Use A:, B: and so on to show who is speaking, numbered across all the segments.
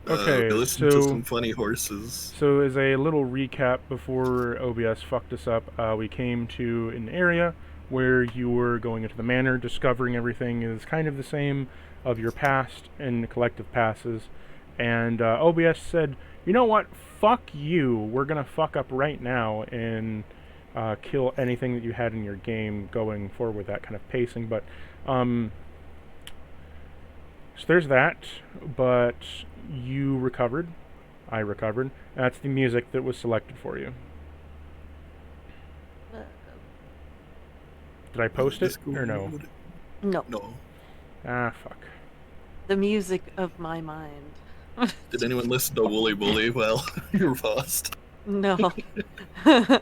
A: Okay,
B: listen to some funny horses.
A: so as a little recap before OBS fucked us up, we came to an area where you were going into the manor, discovering everything is kind of the same of your past and collective passes, and OBS said, "You know what? Fuck you. We're gonna fuck up right now and kill anything that you had in your game going forward with that kind of pacing." But um, so there's that. But you recovered. I recovered. That's the music that was selected for you.
C: Uh,
A: Did I post it or no?
B: Discord.
C: no,
B: No.
A: Ah, fuck.
C: the music of my mind.
B: Did anyone listen to Wooly Bully while you were paused?
C: No.
B: I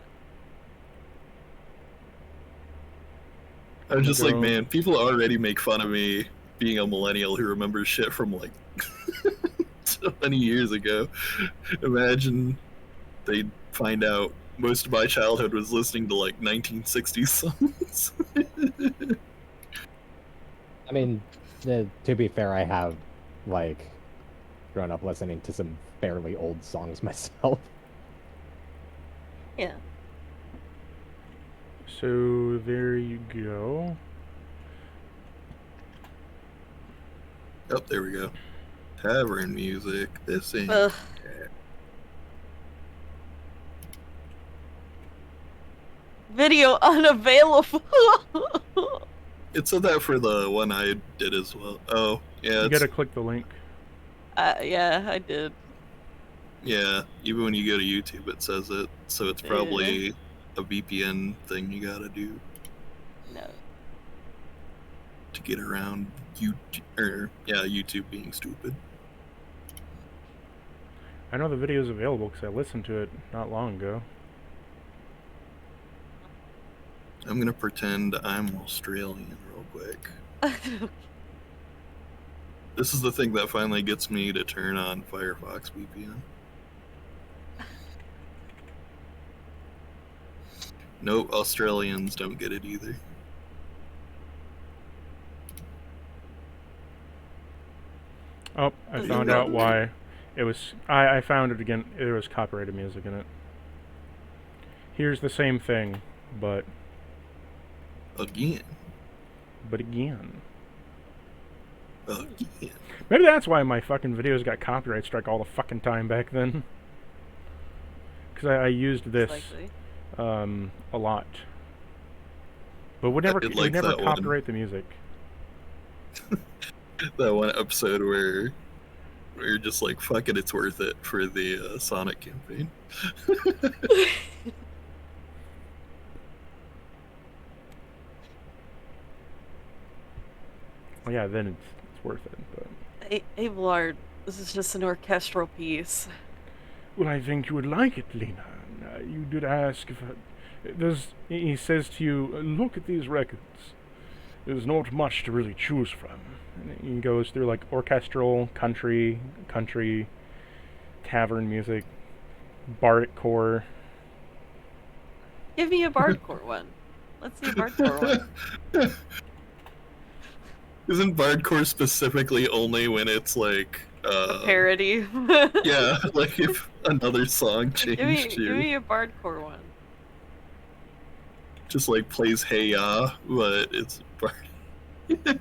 B: was just like,
A: Go.
B: man, people already make fun of me being a millennial who remembers shit from like so many years ago. Imagine they'd find out most of my childhood was listening to like 1960s songs.
D: I mean, to be fair, I have, like, grown up listening to some fairly old songs myself.
C: Yeah.
A: So there you go.
B: Oh, there we go. Tavern music. This ain't.
C: Ugh. Video unavailable.
B: It said that for the one I did as well. Oh, yeah.
A: You
B: It's,
A: gotta click the link.
C: Yeah, I did.
B: yeah, even when you go to YouTube, it says it. So it's probably a VPN thing you gotta do
C: No.
B: to get around YouTube being stupid.
A: I know the video is available because I listened to it not long ago.
B: I'm gonna pretend I'm Australian real quick. This is the thing that finally gets me to turn on Firefox VPN. Nope, Australians don't get it either.
A: Oh, I found out why. It was. I found it again. There was copyrighted music in it. Here's the same thing, but
B: Again.
A: again.
B: Again.
A: Maybe that's why my fucking videos got copyright strike all the fucking time back then. Because I used this
C: Likely.
A: a lot. But would never,
B: did
A: would
B: like
A: never
B: that one.
A: copyright the music.
B: That one episode where you're just like, fuck it, it's worth it for the Sonic campaign.
A: Well, yeah, then it's worth it. But
C: Hey, Blard, this is just an orchestral piece.
A: well, I think you would like it, Lena. You did ask if there's. He says to you, "Look at these records. There's not much to really choose from." And he goes through like orchestral, country, tavern music, bardic core.
C: Give me a bardcore one. Let's see a bardcore one.
B: Isn't Bardcore specifically only when it's like
C: A parody.
B: yeah, like if another song changed
C: Give me a bardcore one.
B: just like plays Hey Ya, but it's Bard.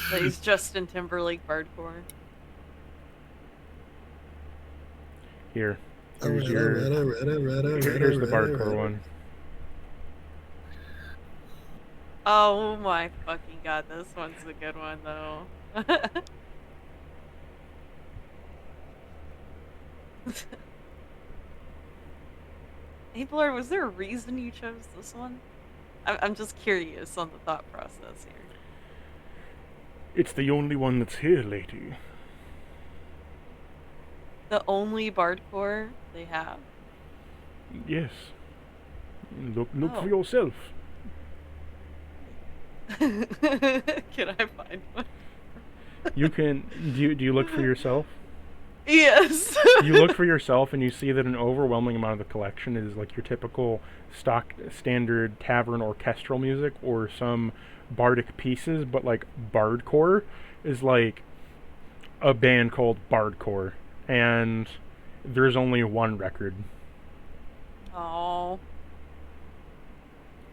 C: Plays Justin Timberlake bardcore.
A: Here. Here's here's the bardcore one.
C: Oh my fucking god, this one's a good one though. Hey Blur, was there a reason you chose this one? I'm just curious on the thought process here.
A: It's the only one that's here, lady.
C: The only bardcore they have?
A: Yes. Look
C: Oh.
A: for yourself.
C: Can I find one?
A: You can. Do you look for yourself?
C: Yes.
A: You look for yourself and you see that an overwhelming amount of the collection is like your typical stock standard tavern orchestral music or some bardic pieces, but like bardcore is like a band called Bardcore, and there's only one record.
C: Oh,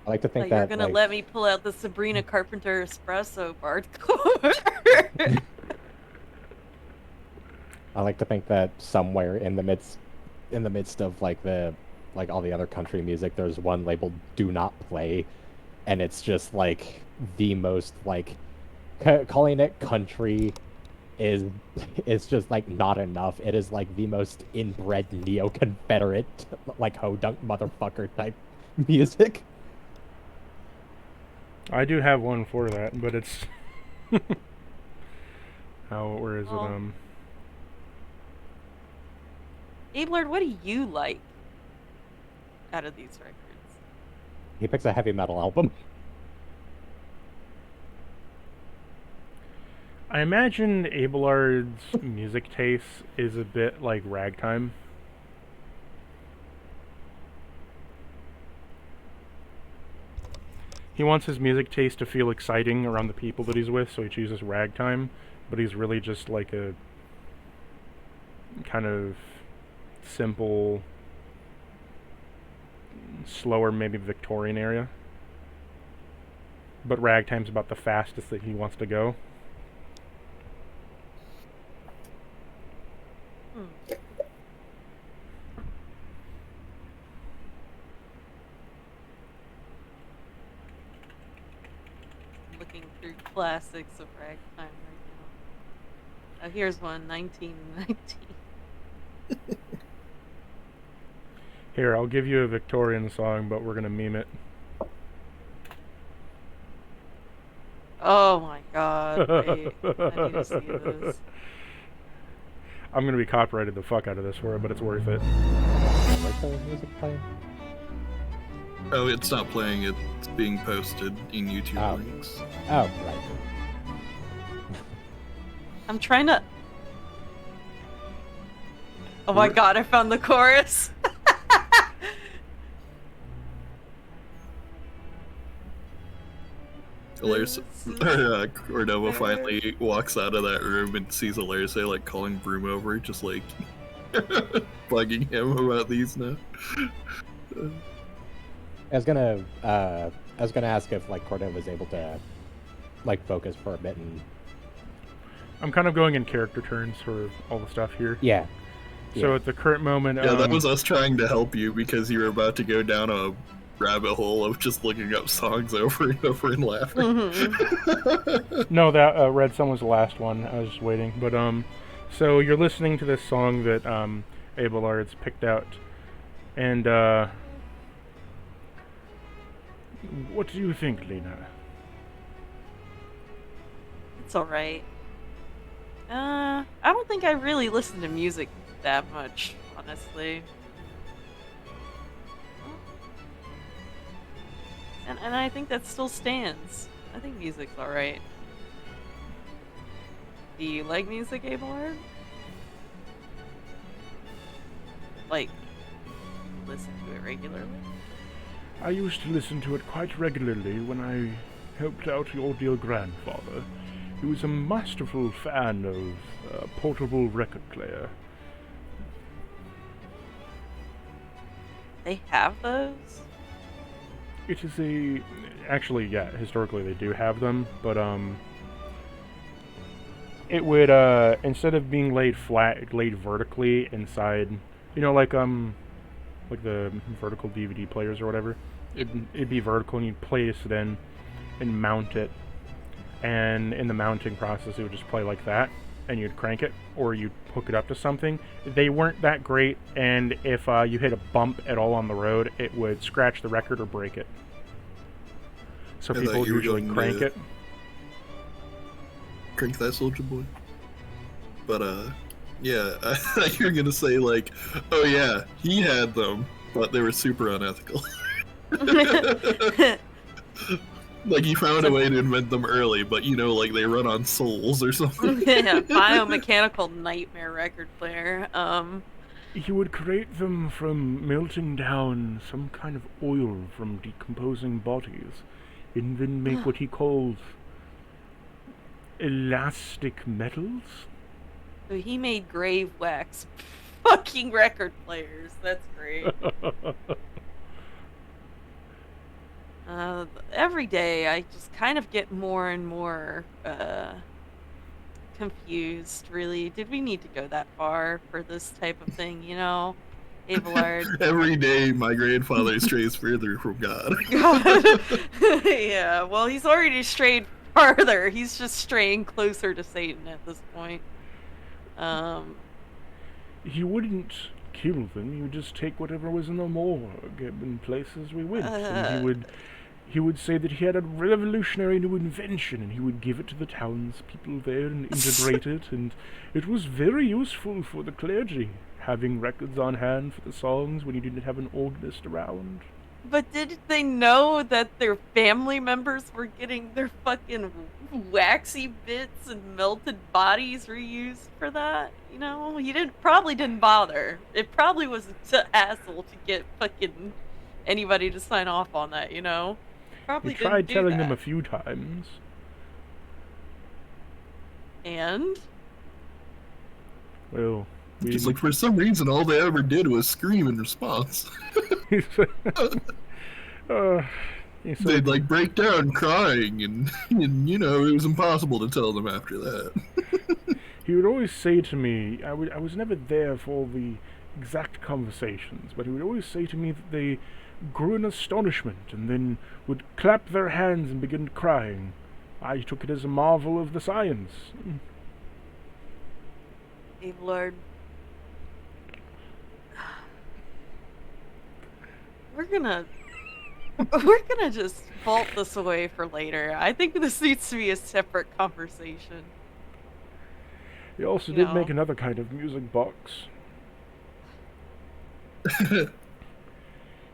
D: I like to think
C: like
D: that
C: you're gonna
D: like,
C: let me pull out the Sabrina Carpenter espresso Bardcore.
D: I like to think that somewhere in the midst of like all the other country music, there's one labeled "Do Not Play," and it's just like the most like calling it country is just like not enough. It is like the most inbred neo-Confederate like ho dunk motherfucker type music.
A: I do have one for that, but it's where is
C: Well,
A: it?
C: Abelard, what do you like out of these records?
D: He picks a heavy metal album.
A: I imagine Abelard's music taste is a bit like ragtime. He wants his music taste to feel exciting around the people that he's with, so he chooses ragtime, but he's really just like a kind of simple, slower, maybe Victorian area. But ragtime's about the fastest that he wants to go.
C: Looking through classics of ragtime right now. Oh, here's one, 1919.
A: Here, I'll give you a Victorian song, but we're gonna meme it.
C: Oh my god, wait. I need to see this.
A: I'm gonna be copyrighted the fuck out of this for it, but it's worth it.
D: Like the music playing.
B: Oh, it's not playing. It's being posted in YouTube
D: Oh.
B: links.
D: Oh, right.
C: I'm trying to... Oh my god, I found the chorus!
B: Cordova finally walks out of that room and sees Alerce like calling Broom over, just like bugging him about these now.
D: I was gonna ask if like Cordova was able to like focus for a bit and
A: I'm kind of going in character turns for all the stuff here.
D: yeah.
A: So at the current moment,
B: Yeah, that was us trying to help you because you were about to go down a rabbit hole of just looking up songs over and over and laughing.
C: Mm-hmm.
A: No, that Red Sun was the last one. I was just waiting. But so you're listening to this song that Abelard's picked out, and what do you think, Lena?
C: It's alright. I don't think I really listen to music that much, honestly. And I think that still stands. I think music's alright. Do you like music, Abelard? Like, listen to it regularly?
A: I used to listen to it quite regularly when I helped out your dear grandfather. He was a masterful fan of portable record player.
C: They have those?
A: It is a... Actually, yeah, historically they do have them, but, it would, instead of being laid flat, laid vertically inside, you know, like the vertical DVD players or whatever. It'd be vertical and you'd place it in and mount it. And in the mounting process, it would just play like that, and you'd crank it, or you'd hook it up to something. They weren't that great, and if you hit a bump at all on the road, it would scratch the record or break it. So
B: I
A: people
B: thought
A: would
B: you were
A: usually
B: going
A: crank
B: to-
A: it.
B: Crank that Soldier Boy. But yeah, I thought you were gonna say like, oh yeah, he had them, but they were super unethical. Like he found a way to invent them early, but you know, like they run on souls or something.
C: Yeah, biomechanical nightmare record player.
A: He would create them from melting down some kind of oil from decomposing bodies, and then make what he calls elastic metals.
C: So he made grave wax fucking record players. That's great. Every day I just kind of get more and more confused, really. Did we need to go that far for this type of thing, Abelard?
B: Every day, my grandfather strays further from God.
C: God. Yeah, well, he's already strayed farther. He's just straying closer to Satan at this point.
A: He wouldn't kill them. He would just take whatever was in the morgue and places we went, and he would say that he had a revolutionary new invention, and he would give it to the townspeople there and integrate it, and it was very useful for the clergy, having records on hand for the songs when you didn't have an organist around.
C: But didn't they know that their family members were getting their fucking waxy bits and melted bodies reused for that? He probably didn't bother. It probably was a hassle to get fucking anybody to sign off on that, Probably
A: He tried
C: didn't do
A: telling them
C: that.
A: a few times.
C: And?
A: Well,
B: Just like, for some reason, all they ever did was scream in response.
A: he said,
B: They'd, like, break down crying, and it was impossible to tell them after that.
A: he would always say to me, I was never there for the exact conversations, but he would always say to me that they grew in astonishment and then would clap their hands and begin crying. I took it as a marvel of the science.
C: Abelard. We're gonna just vault this away for later. I think this needs to be a separate conversation.
A: He also did make another kind of music box.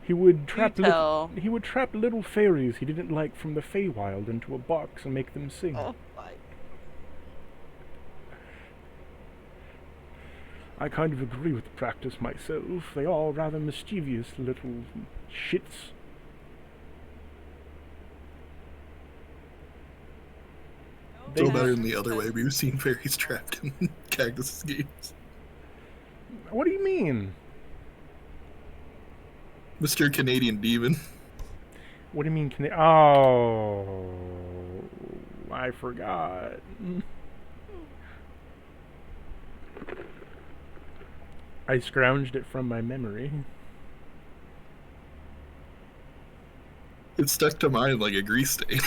A: He would trap little fairies he didn't like from the Feywild into a box and make them sing.
C: Oh my.
A: I kind of agree with the practice myself. They are rather mischievous little shits.
B: Still better than the other way. We've seen fairies trapped in cactus games.
A: What do you mean?
B: Mr. Canadian Demon.
A: What do you mean? Oh, I forgot. I scrounged it from my memory.
B: It stuck to mine like a grease stain.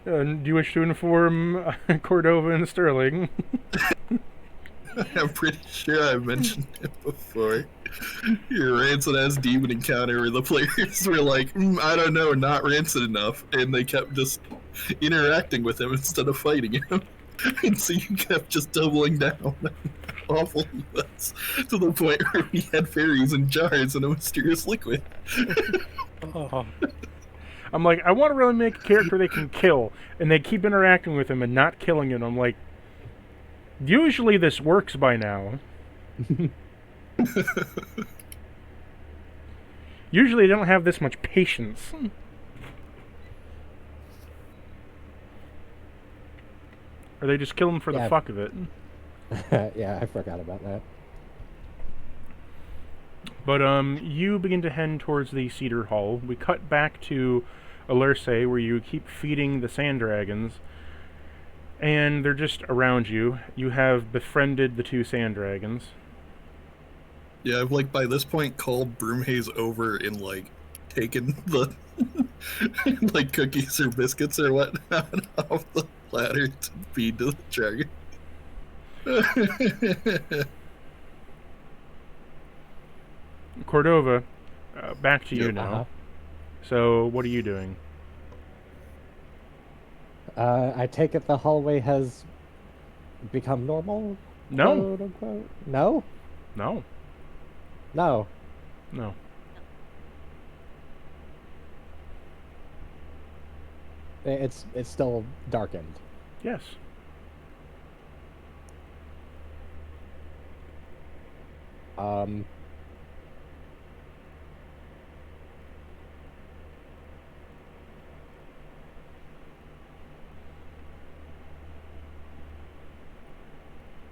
A: Do you wish to inform Cordova and Sterling?
B: I'm pretty sure I mentioned it before. Your rancid ass demon encounter where the players were like, I don't know, not rancid enough, and they kept just interacting with him instead of fighting him. And so you kept just doubling down. Awful he was, to the point where he had fairies in jars in a mysterious liquid.
A: Oh. I'm like, I want to really make a character they can kill, and they keep interacting with him and not killing him. I'm like, usually this works by now. Usually they don't have this much patience. Or they just kill him for the fuck of it.
D: Yeah, I forgot about that.
A: But you begin to head towards the Cedar Hall. We cut back to Alerce, where you keep feeding the sand dragons, and they're just around you. You have befriended the two sand dragons.
B: Yeah, I've, like, by this point called Broomhaze over and, like, taken the, like, cookies or biscuits or whatnot off the platter to feed to the dragon.
A: Cordova, back to you
B: Yep.
A: now. So, what are you doing?
D: I take it the hallway has become normal?
A: No.
D: Quote, unquote? No?
A: No.
D: No.
A: No.
D: It's still darkened.
A: Yes.
D: Um...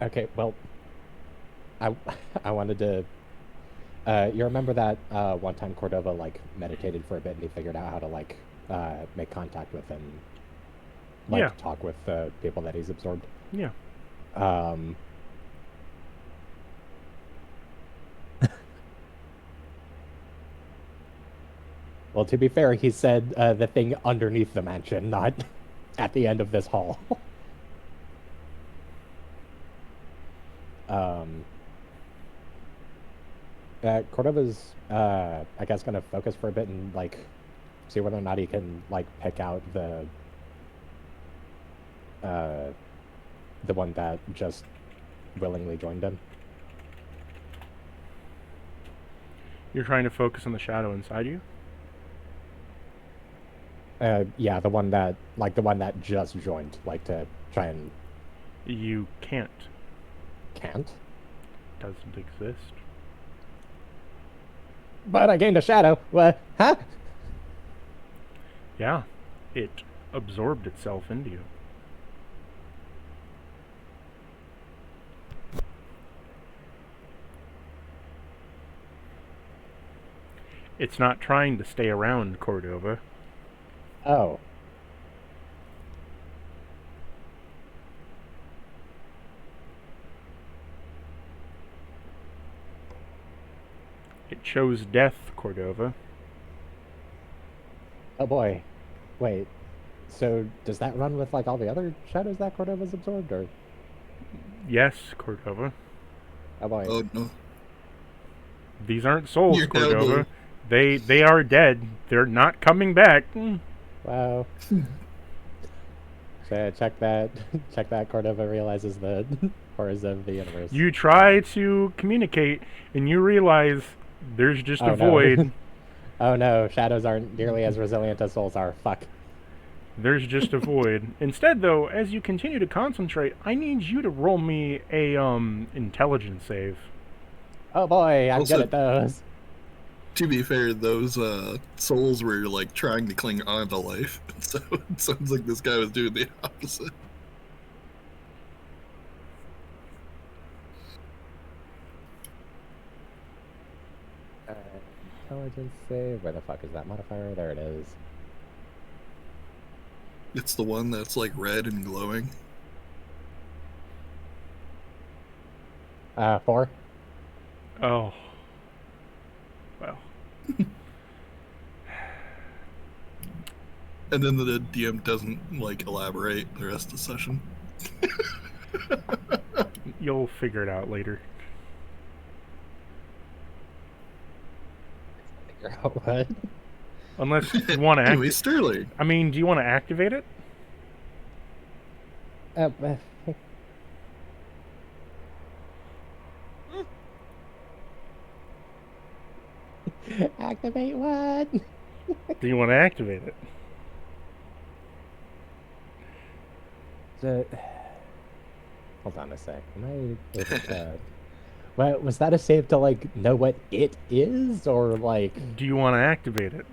D: Okay, well, I I wanted to. You remember that one time Cordova like meditated for a bit and he figured out how to like make contact with and like
A: Yeah.
D: talk with people that he's absorbed.
A: Yeah.
D: Um, well, to be fair, he said the thing underneath the mansion, not at the end of this hall. Cordova's, I guess, gonna focus for a bit and like see whether or not he can like pick out the one that just willingly joined him.
A: You're trying to focus on the shadow inside you?
D: Yeah, the one that just joined, like to try and
A: You can't.
D: can't.
A: Doesn't exist.
D: But I gained a shadow. What? Huh?
A: Yeah. It absorbed itself into you. It's not trying to stay around Cordova.
D: Oh.
A: It chose death, Cordova.
D: Oh boy. Wait. So does that run with like all the other shadows that Cordova's absorbed, or?
A: Yes, Cordova.
D: Oh boy.
B: Oh no.
A: These aren't souls,
B: You're down
A: Cordova. They are dead. They're not coming back.
D: Wow. So check that. Check that. Cordova realizes the horrors of the universe.
A: You try to communicate, and you realize there's just
D: Oh,
A: a
D: no.
A: void.
D: Oh no, shadows aren't nearly as resilient as souls are. Fuck.
A: There's just a void. Instead, though, as you continue to concentrate, I need you to roll me a intelligence save.
D: Oh boy, I'm
B: Also-
D: good at those.
B: To be fair, those souls were like trying to cling on to life, so it sounds like this guy was doing the opposite.
D: Intelligence save. Where the fuck is that modifier? There it is.
B: It's the one that's like red and glowing.
D: 4.
A: Oh. Well.
B: And then the DM doesn't like elaborate the rest of the session.
A: You'll figure it out later.
D: Figure out what?
A: Unless you want to
B: Anyway, Sterling.
A: I mean, do you want to activate it?
D: Uh, Activate what?
A: Do you want to activate it?
D: Hold on a sec. Am I able to... Well, was that a save to like know what it is, or like?
A: Do you want to activate it?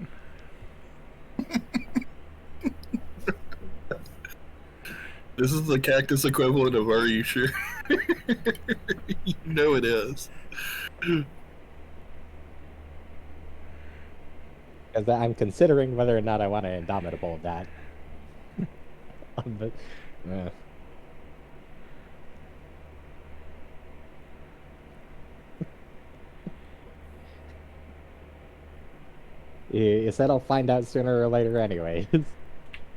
B: This is the cactus equivalent of "Are you sure?" You know it is.
D: Because I'm considering whether or not I want to indomitable that. You said I'll find out sooner or later, anyways.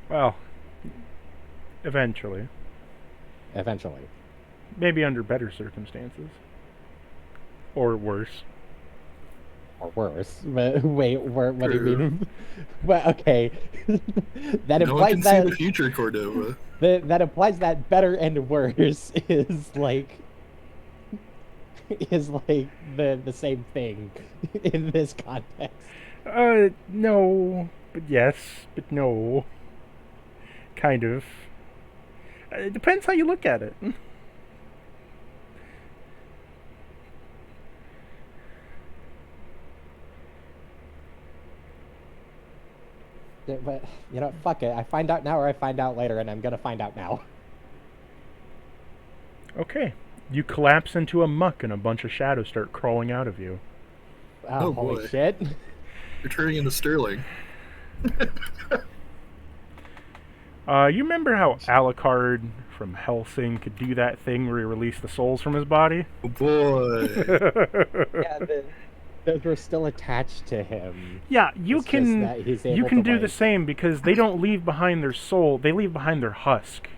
A: Well, eventually.
D: Eventually.
A: Maybe under better circumstances. Or worse.
D: Or worse. But wait, what do you
B: True.
D: mean? Well, okay. That
B: No one
D: implies
B: can
D: that
B: see the future, Cordova.
D: that implies that better and worse is like the same thing in this context.
A: No, but yes, but no. Kind of. It depends how you look at it.
D: But you know, fuck it. I find out now or I find out later, and I'm gonna find out now.
A: Okay. You collapse into a muck and a bunch of shadows start crawling out of you.
D: Oh,
B: Oh,
D: holy
B: boy.
D: shit.
B: You're turning into Sterling.
A: You remember how Alucard from Hellsing could do that thing where he released the souls from his body?
B: Oh boy.
D: Yeah, those were still attached to him.
A: Yeah, you
D: It's just
A: can
D: that he's
A: you
D: able
A: can
D: to,
A: do the
D: like-
A: same because they don't leave behind their soul, they leave behind their husk.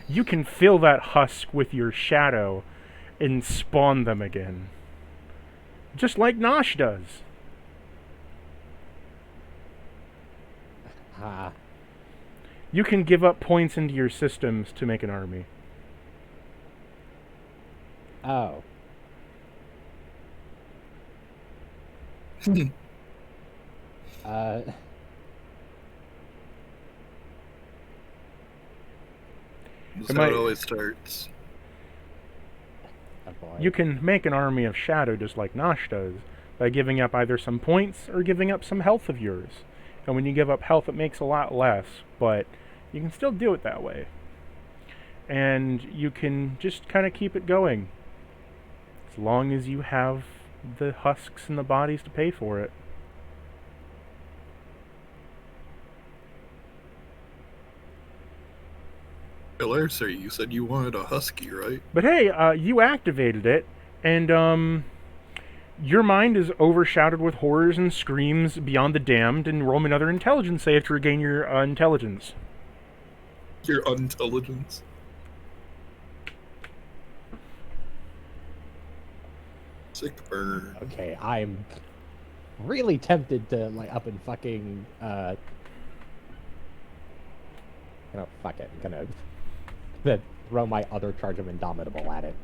A: You can fill that husk with your shadow and spawn them again. Just like Nosh does.
D: Ah,
A: You can give up points into your systems to make an army.
D: oh. Uh,
B: That's
A: Am
B: how
A: I-
B: it always starts.
D: oh boy.
A: You can make an army of shadow just like Nosh does by giving up either some points or giving up some health of yours. And when you give up health, it makes a lot less, but you can still do it that way. And you can just kind of keep it going as long as you have the husks and the bodies to pay for it.
B: Killer, sir, you said you wanted a husky, right?
A: But hey, you activated it, and your mind is overshadowed with horrors and screams beyond the damned, and roll me another intelligence save to regain your intelligence.
B: Your unintelligence. Sick burn.
D: Okay, I'm really tempted to, like, up and fucking, fuck it. I'm gonna throw my other charge of Indomitable at it.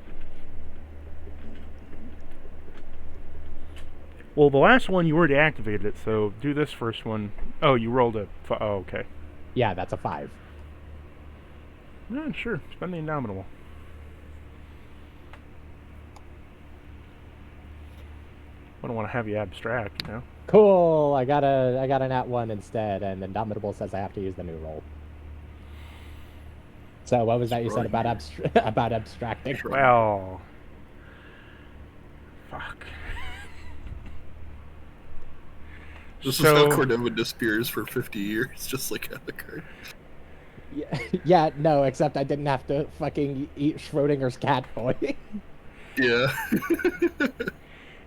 A: Well, the last one you already activated it, so do this first one. Oh, you rolled a. Oh, okay.
D: Yeah, that's a 5.
A: Yeah, sure. Spend the Indomitable. I don't want to have you abstract, you know.
D: Cool, I got a nat 1 instead, and Indomitable says I have to use the new roll. So what was that you said about about abstracting?
B: Sure.
A: Well, fuck.
B: This
A: So-
B: is how Cordova disappears for 50 years, just like Alucard.
D: Yeah, no, except I didn't have to fucking eat Schrodinger's cat boy.
B: Yeah.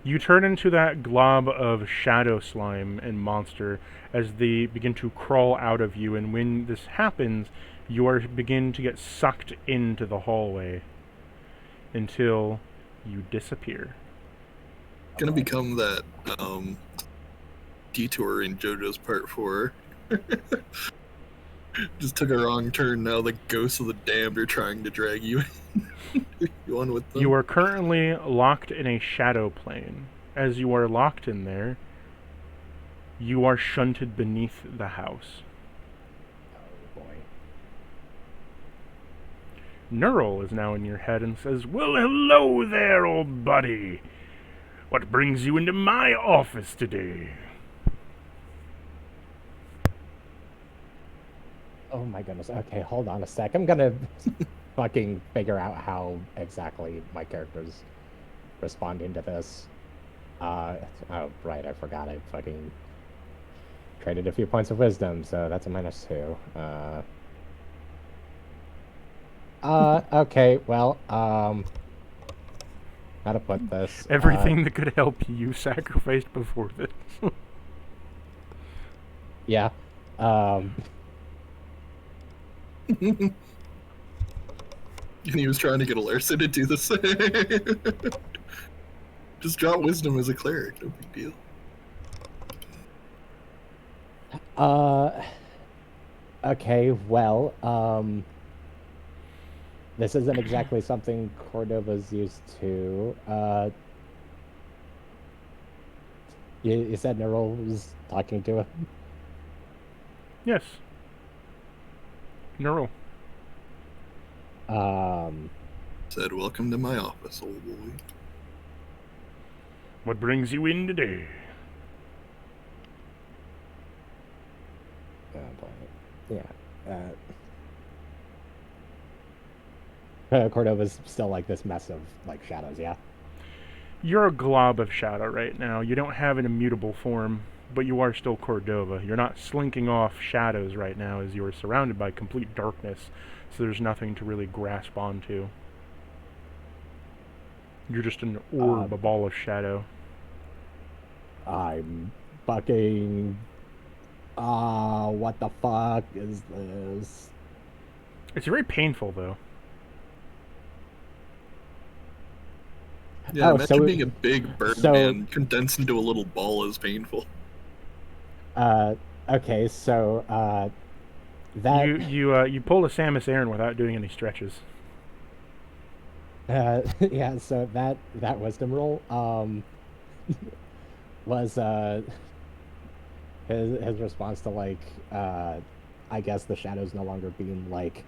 A: You turn into that glob of shadow slime and monster as they begin to crawl out of you, and when this happens, you begin to get sucked into the hallway until you disappear.
B: Gonna become that detour in JoJo's Part 4. Just took a wrong turn. Now the ghosts of the damned are trying to drag you you on with them.
A: You are currently locked in a shadow plane. As you are locked in there, you are shunted beneath the house.
D: Oh boy.
A: Neural is now in your head and says, "Well, hello there, old buddy. What brings you into my office today?"
D: Oh my goodness. Okay, hold on a sec. I'm gonna fucking figure out how exactly my character's responding to this. Oh right, I forgot. I fucking traded a few points of wisdom, so that's a -2. Okay, well, how to put this?
A: Everything that could help you, you sacrificed before this.
D: Yeah.
B: And he was trying to get Alersa to do the same. Just drop wisdom as a cleric, no big deal.
D: Okay, well, this isn't exactly something Cordova's used to. You said Neural was talking to him?
A: Yes. Neural.
B: Said, welcome to my office, old boy.
A: What brings you in today?
D: Oh boy. Yeah. Cordova's still like this mess of like shadows, yeah.
A: You're a glob of shadow right now. You don't have an immutable form, but you are still Cordova. You're not slinking off shadows right now as you are surrounded by complete darkness, so there's nothing to really grasp onto. You're just an orb, a ball of shadow.
D: I'm fucking. What the fuck is this?
A: It's very painful, though.
B: Yeah,
D: Oh,
B: imagine
D: so
B: being a big bird
D: so-
B: man condensed into a little ball is painful.
D: Okay, so that
A: You pull a Samus Aran without doing any stretches.
D: yeah, so that wisdom roll was his response to like I guess the shadows no longer being like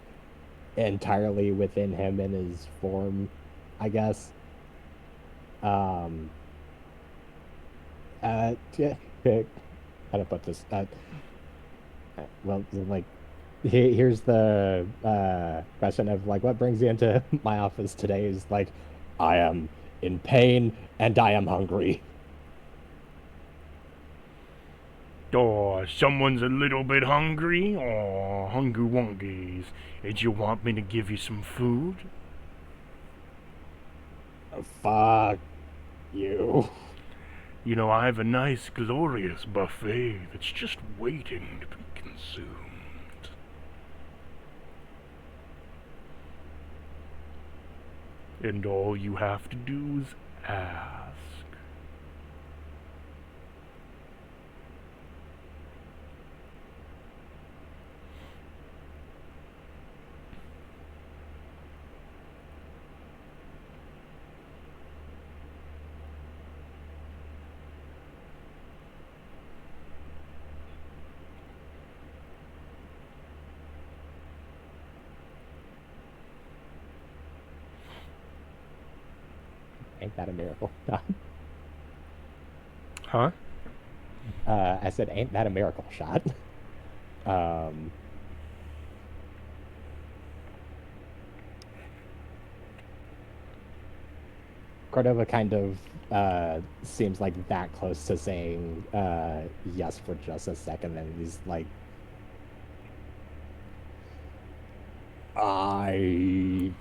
D: entirely within him in his form, I guess. Yeah, how to put this? Well, like, here's the question of like, what brings you into my office today? Is like, I am in pain and I am hungry.
A: Oh, someone's a little bit hungry? Oh, hungry wongies. Did you want me to give you some food?
D: Fuck you.
A: You know, I have a nice, glorious buffet that's just waiting to be consumed. And all you have to do is ask.
D: Ain't that a miracle?
A: Huh?
D: I said, ain't that a miracle shot? Um, Cordova kind of seems like that close to saying yes for just a second, and he's like, I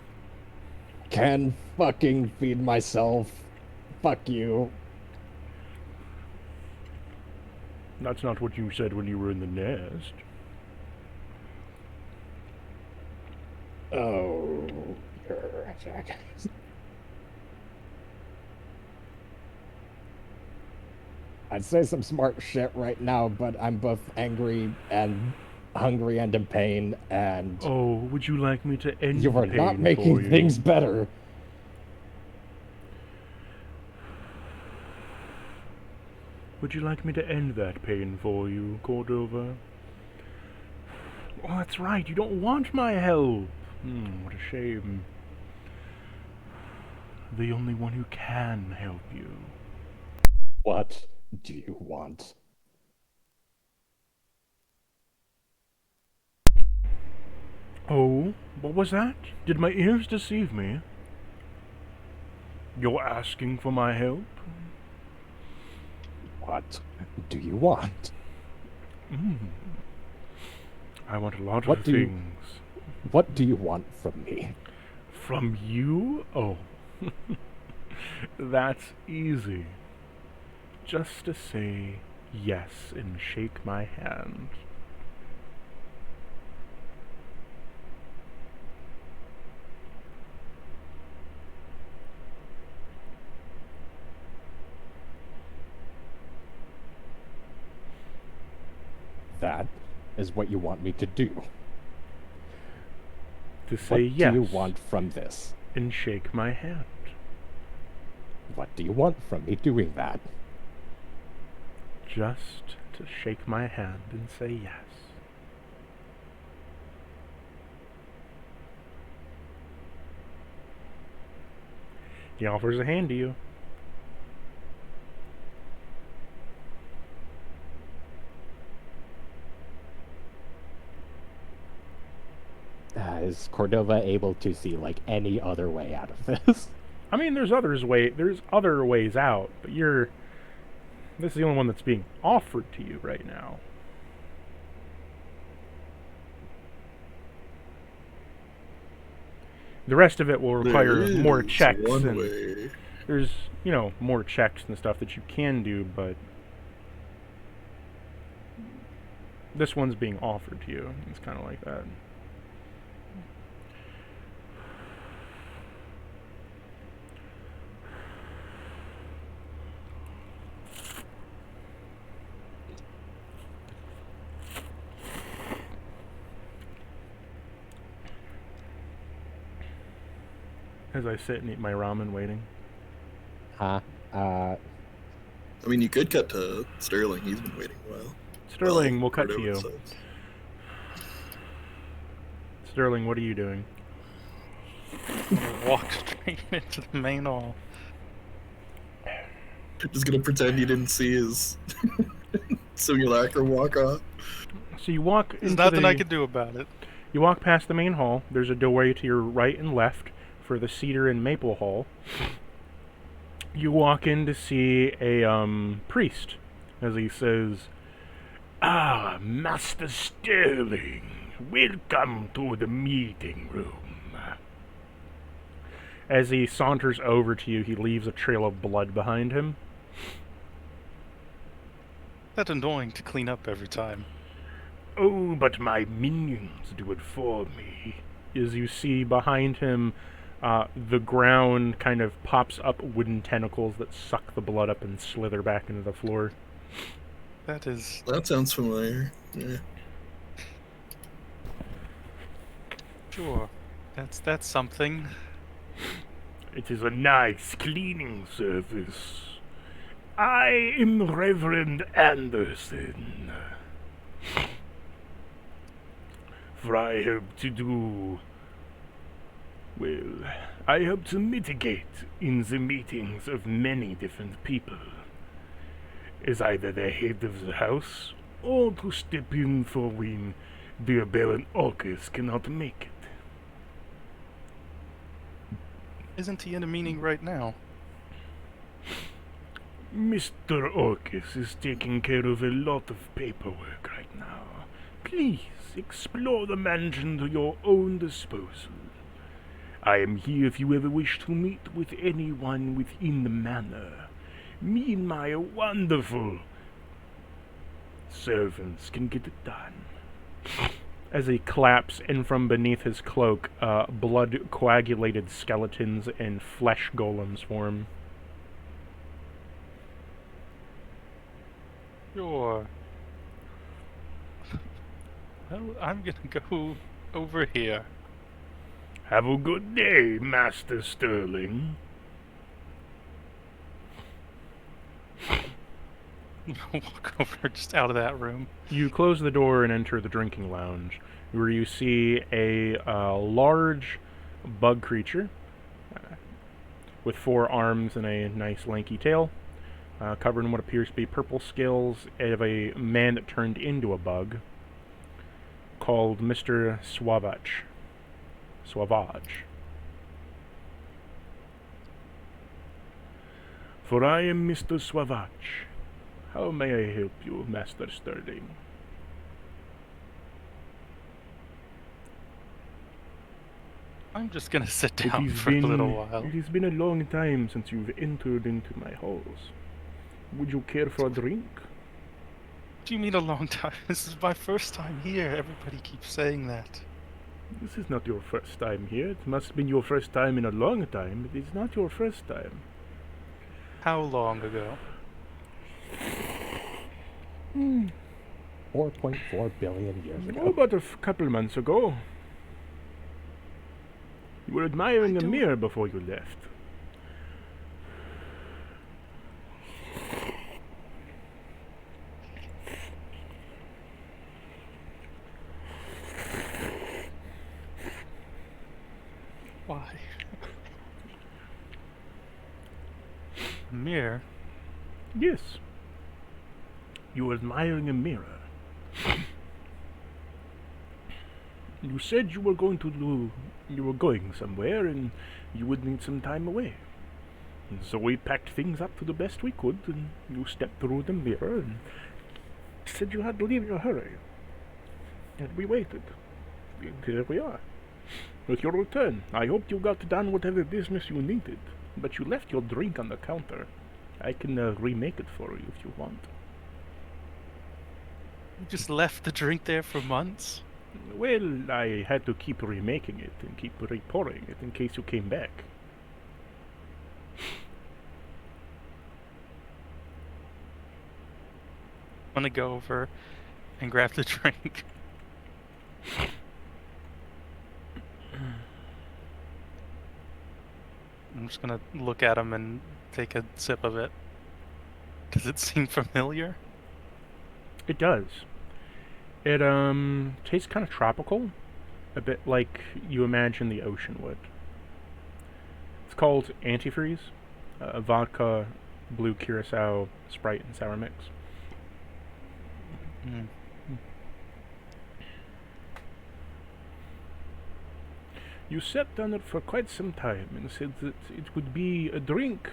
D: can fucking feed myself. Fuck you.
A: That's not what you said when you were in the nest.
D: Oh, you're a jackass. I'd say some smart shit right now, but I'm both angry and hungry and in pain, and
A: Oh, would you like me to end
D: you
A: the
D: are not
A: pain
D: making
A: for you?
D: things better.
A: Would you like me to end that pain for you, Cordova? Oh, that's right, you don't want my help. What a shame. The only one who can help you.
D: What do you want?
A: Oh, what was that? Did my ears deceive me? You're asking for my help?
D: What do you want?
A: I want a lot
D: What
A: of
D: do you-
A: things.
D: What do you want from me?
A: From you? Oh. That's easy. Just to say yes and shake my hand.
D: That is what you want me to do.
A: To say
D: What
A: yes
D: do you want from this?
A: and shake my hand.
D: What do you want from me doing that?
A: Just to shake my hand and say yes. He offers a hand to you.
D: is Cordova able to see like any other way out of this?
A: I mean, there's other ways out, but this is the only one that's being offered to you right now. The rest of it will require more checks, and
B: way.
A: there's, more checks and stuff that you can do, but this one's being offered to you. It's kind of like that. As I sit and eat my ramen waiting.
D: Huh?
B: I mean, you could cut to Sterling. He's been waiting a while.
A: Sterling, we'll cut to
B: Cordova
A: you.
B: says.
A: Sterling, what are you doing?
E: Walk straight into the main hall.
B: Just gonna pretend you didn't see his simulacra walk off.
A: So you walk
E: There's
A: into
E: nothing I can do about it.
A: You walk past the main hall. There's a doorway to your right and left for the Cedar and Maple Hall. You walk in to see a priest, as he says, "Ah, Master Sterling, welcome to the meeting room." As he saunters over to you, he leaves a trail of blood behind him.
E: That's annoying to clean up every time.
A: "Oh, but my minions do it for me." As you see behind him, the ground kind of pops up wooden tentacles that suck the blood up and slither back into the floor.
B: That sounds familiar. Yeah.
E: Sure. That's something.
A: It is a nice cleaning service. I am Reverend Anderson. For I hope to mitigate in the meetings of many different people, as either the head of the house, or to step in for when dear Baron Orcus cannot make it.
E: Isn't he in a meeting right now?
A: Mr. Orcus is taking care of a lot of paperwork right now. Please explore the mansion to your own disposal. I am here if you ever wish to meet with anyone within the manor. Me and my wonderful servants can get it done. As he claps, and from beneath his cloak, blood-coagulated skeletons and flesh golems form.
E: Sure. Well, I'm gonna go over here.
A: Have a good day, Master Sterling.
E: Walk over just out of that room.
A: You close the door and enter the drinking lounge, where you see a large bug creature with 4 arms and a nice lanky tail, covered in what appears to be purple scales of a man that turned into a bug, called Mr. Sauvage. For I am Mr. Sauvage. How may I help you, Master Sterling?
E: I'm just gonna sit down for a little while.
A: It has been a long time since you've entered into my halls. Would you care for a drink?
E: What do you mean a long time? This is my first time here. Everybody keeps saying that.
A: This is not your first time here. It must have been your first time in a long time. It is not your first time.
E: How long ago?
D: 4.4 billion years ago.
A: Oh, about a couple months ago. You were admiring a mirror before you left.
E: Why? A mirror?
A: Yes. You were admiring a mirror. You said you were going to do. You were going somewhere, and you would need some time away. And so we packed things up to the best we could, and you stepped through the mirror and said you had to leave in a hurry. And we waited. And here we are. With your return, I hoped you got done whatever business you needed, but you left your drink on the counter. I can remake it for you if you want.
E: You just left the drink there for months?
A: Well, I had to keep remaking it and keep repouring it in case you came back.
E: I'm gonna go over and grab the drink. I'm just gonna look at him and take a sip of it. Does it seem familiar?
A: It does. It tastes kind of tropical, a bit like you imagine the ocean would. It's called antifreeze, a vodka, blue curacao, Sprite, and sour mix.
E: Mm.
A: You sat on it for quite some time and said that it would be a drink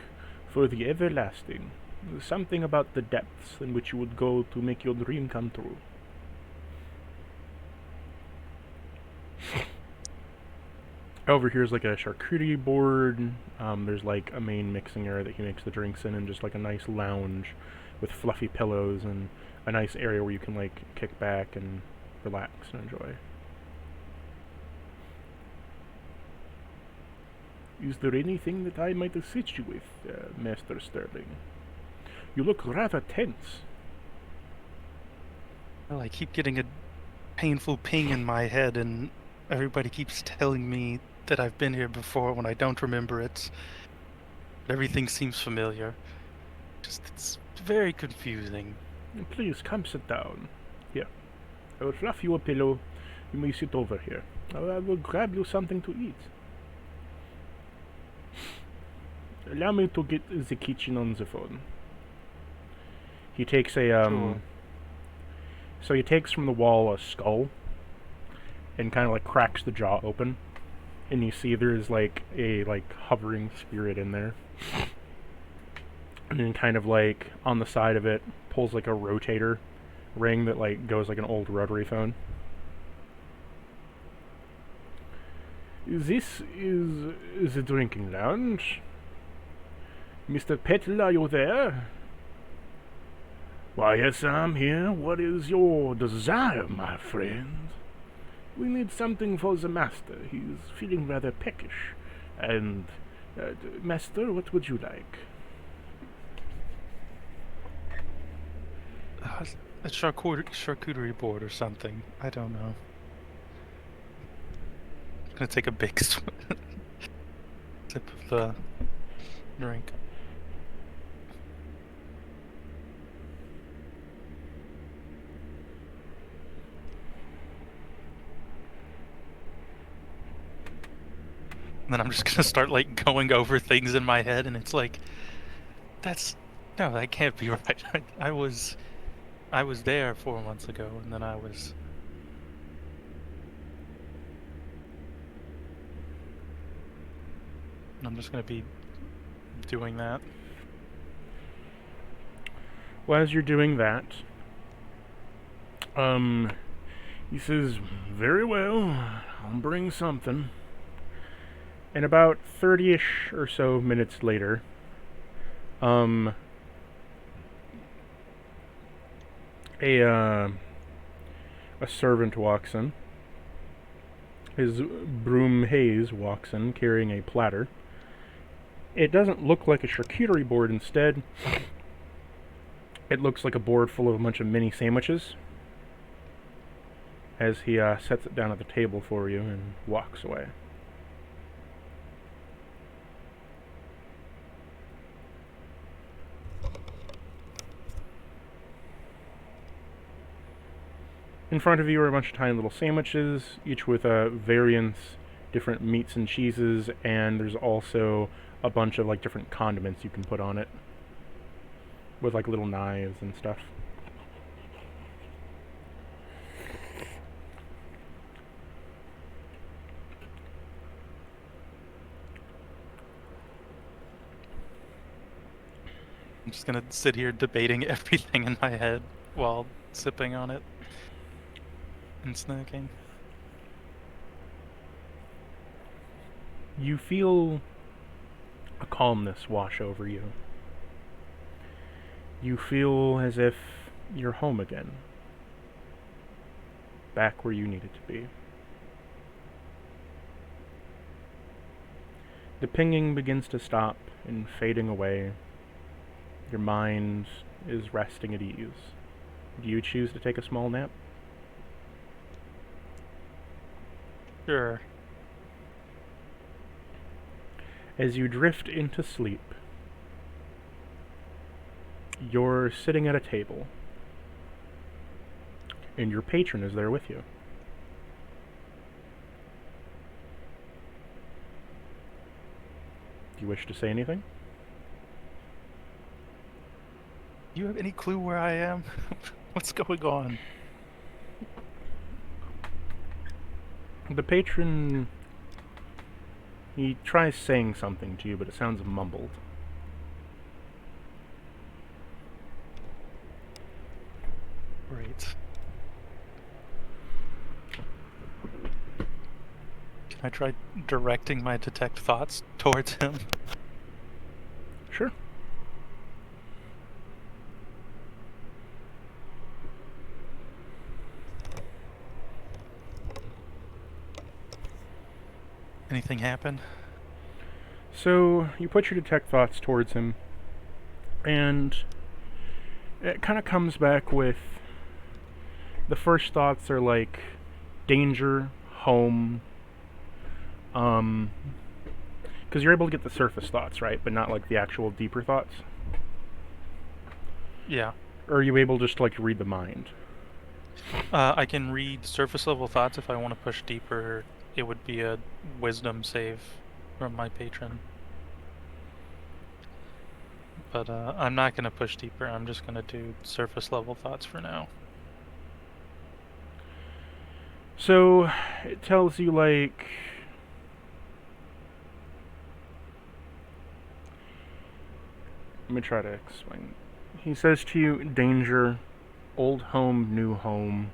A: for the everlasting. Something about the depths in which you would go to make your dream come true. Over here is like a charcuterie board. There's like a main mixing area that he makes the drinks in, and just like a nice lounge with fluffy pillows and a nice area where you can like kick back and relax and enjoy. Is there anything that I might assist you with, Master Sterling? You look rather tense.
E: Well, I keep getting a painful ping in my head, and everybody keeps telling me that I've been here before when I don't remember it. Everything seems familiar. Just, it's very confusing.
A: Please, come sit down. Here. I will fluff you a pillow. You may sit over here. I will grab you something to eat. Allow me to get the kitchen on the phone. He takes a,
E: Sure.
A: So he takes from the wall a skull and kind of like cracks the jaw open. And you see there's like a hovering spirit in there. And then kind of like on the side of it pulls like a rotator ring that like goes like an old rotary phone. This is the drinking lounge. Mr. Petal, are you there? Why, yes, I'm here. What is your desire, my friend? We need something for the master. He's feeling rather peckish. And, master, what would you like?
E: A charcuterie board or something. I don't know. I'm gonna take a big sip of the drink. And then I'm just gonna start like going over things in my head, and it's like, no, that can't be right. I was there 4 months ago, and then I'm just gonna be doing that.
A: Well, as you're doing that, he says, very well, I'll bring something. And about 30-ish or so minutes later, a servant walks in. His broom Hayes walks in carrying a platter. It doesn't look like a charcuterie board. Instead, it looks like a board full of a bunch of mini sandwiches. As he sets it down at the table for you and walks away. In front of you are a bunch of tiny little sandwiches, each with variants, different meats and cheeses, and there's also a bunch of like different condiments you can put on it, with like little knives and stuff.
E: I'm just gonna sit here debating everything in my head while sipping on it and snacking.
A: You feel a calmness wash over you. You feel as if you're home again. Back where you needed to be. The pinging begins to stop and fading away. Your mind is resting at ease. Do you choose to take a small nap?
E: Sure.
A: As you drift into sleep, you're sitting at a table, and your patron is there with you. Do you wish to say anything?
E: Do you have any clue where I am? What's going on?
A: The patron, he tries saying something to you, but it sounds mumbled.
E: Great. Can I try directing my detect thoughts towards him?
A: Sure.
E: Anything happen?
A: So, you put your detect thoughts towards him, and it kind of comes back with the first thoughts are like danger, home, because you're able to get the surface thoughts, right? But not like the actual deeper thoughts.
E: Yeah.
A: Or are you able just to like read the mind?
E: I can read surface level thoughts. If I want to push deeper, it would be a wisdom save from my patron. But I'm not going to push deeper. I'm just going to do surface level thoughts for now.
A: So, it tells you like... Let me try to explain. He says to you, danger, old home, new home.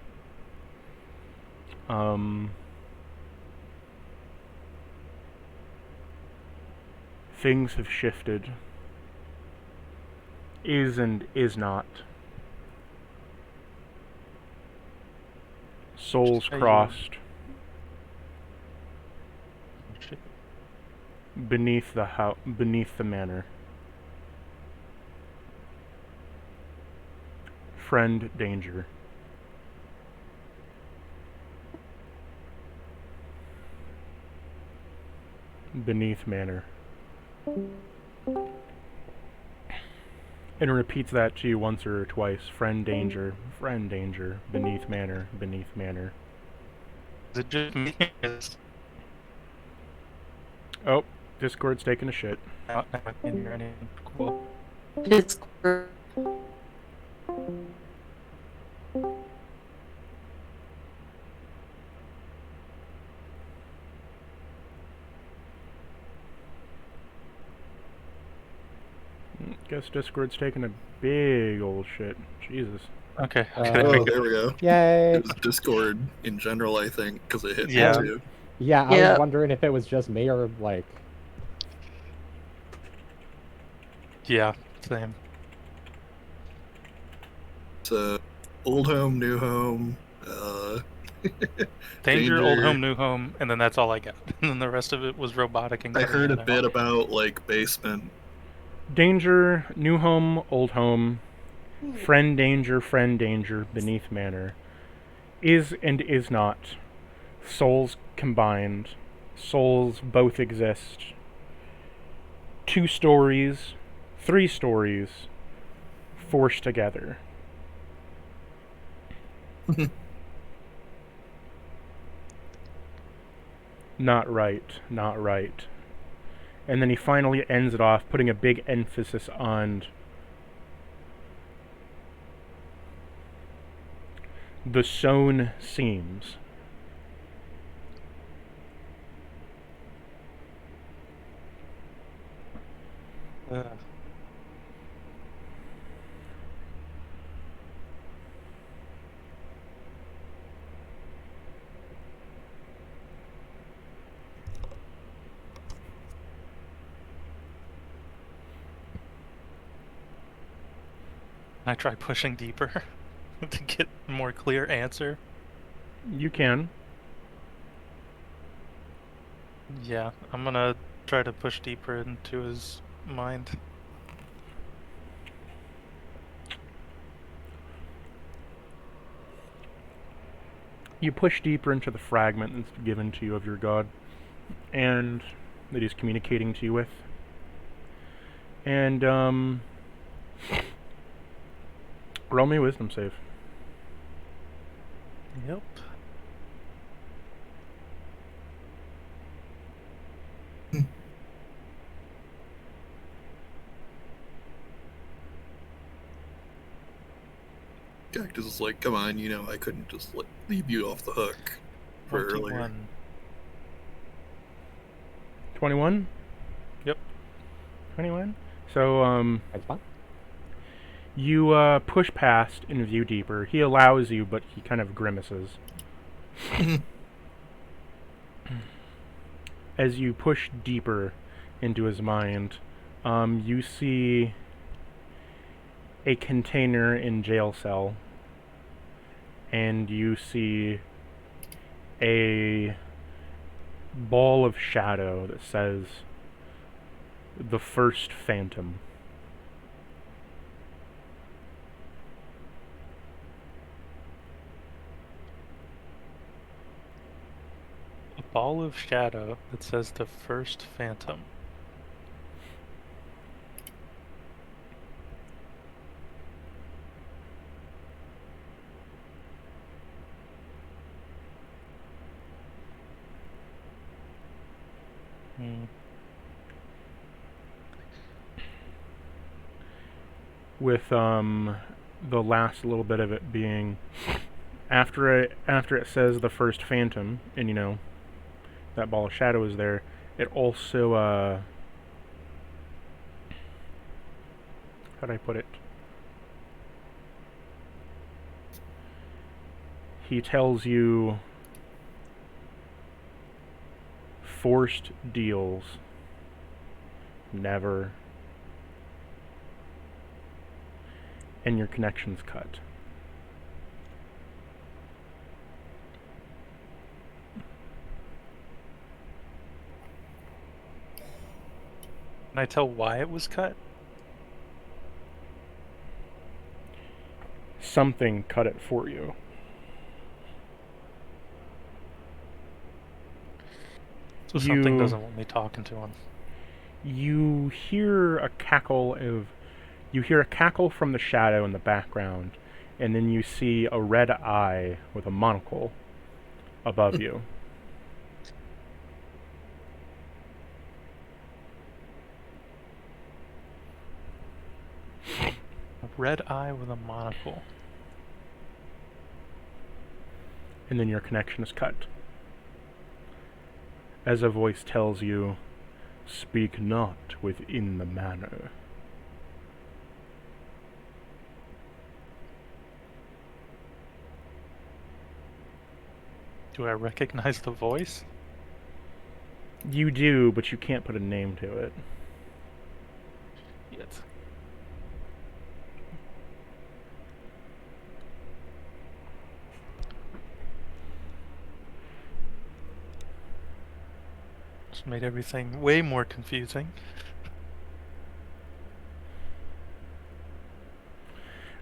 A: Things have shifted. Is and is not. Souls
E: Just how you-
A: crossed
E: Shit.
A: beneath the manor. Friend danger. Beneath manor. And it repeats that to you once or twice. Friend danger, beneath manor, beneath manor.
E: Is it just me?
A: Oh, Discord's taking a shit.
E: I can't hear anything. Cool.
C: Discord.
A: Guess Discord's taking a big old shit. Jesus.
E: Okay.
D: Uh,
E: Okay.
B: Oh, there we go.
D: Yay!
B: It was Discord in general, I think, because it hit
E: Yeah.
B: me too.
D: Yeah, I
C: Yep.
D: was wondering if it was just me or like.
E: Yeah. Same.
B: So, old home, new home.
E: Danger, old
B: Danger.
E: home, new home, and then that's all I got. And then the rest of it was robotic and
B: I
E: cutting
B: heard
E: in
B: a
E: and
B: bit
E: out.
B: about like basement.
A: Danger, new home, old home. Friend danger, beneath manor. Is and is not. Souls combined. Souls both exist. 2 stories, 3 stories, forced together. Not right, not right. And then he finally ends it off, putting a big emphasis on the sewn seams.
E: I try pushing deeper to get a more clear answer.
A: You can.
E: Yeah, I'm gonna try to push deeper into his mind.
A: You push deeper into the fragment that's given to you of your god, and that he's communicating to you with. And, roll me a wisdom save.
E: Yep.
B: Cactus is like, come on, I couldn't just leave you off the hook for earlier.
A: 21?
E: Yep.
A: 21? So,
D: That's fine.
A: you, push past and view deeper. He allows you, but he kind of grimaces. As you push deeper into his mind, you see a container in jail cell, and you see a ball of shadow that says the first phantom.
E: A ball of shadow that says the first phantom.
A: With the last little bit of it being after it says the first phantom, and that ball of shadow is there, it also how do I put it? He tells you forced deals never, and your connection's cut.
E: Can I tell why it was cut?
A: Something cut it for you.
E: So something doesn't want me talking to him.
A: You hear a cackle from the shadow in the background, and then you see a red eye with a monocle above you.
E: A red eye with a monocle.
A: And then your connection is cut. As a voice tells you, "Speak not within the manor."
E: Do I recognize the voice?
A: You do, but you can't put a name to it.
E: Yet. Just made everything way more confusing.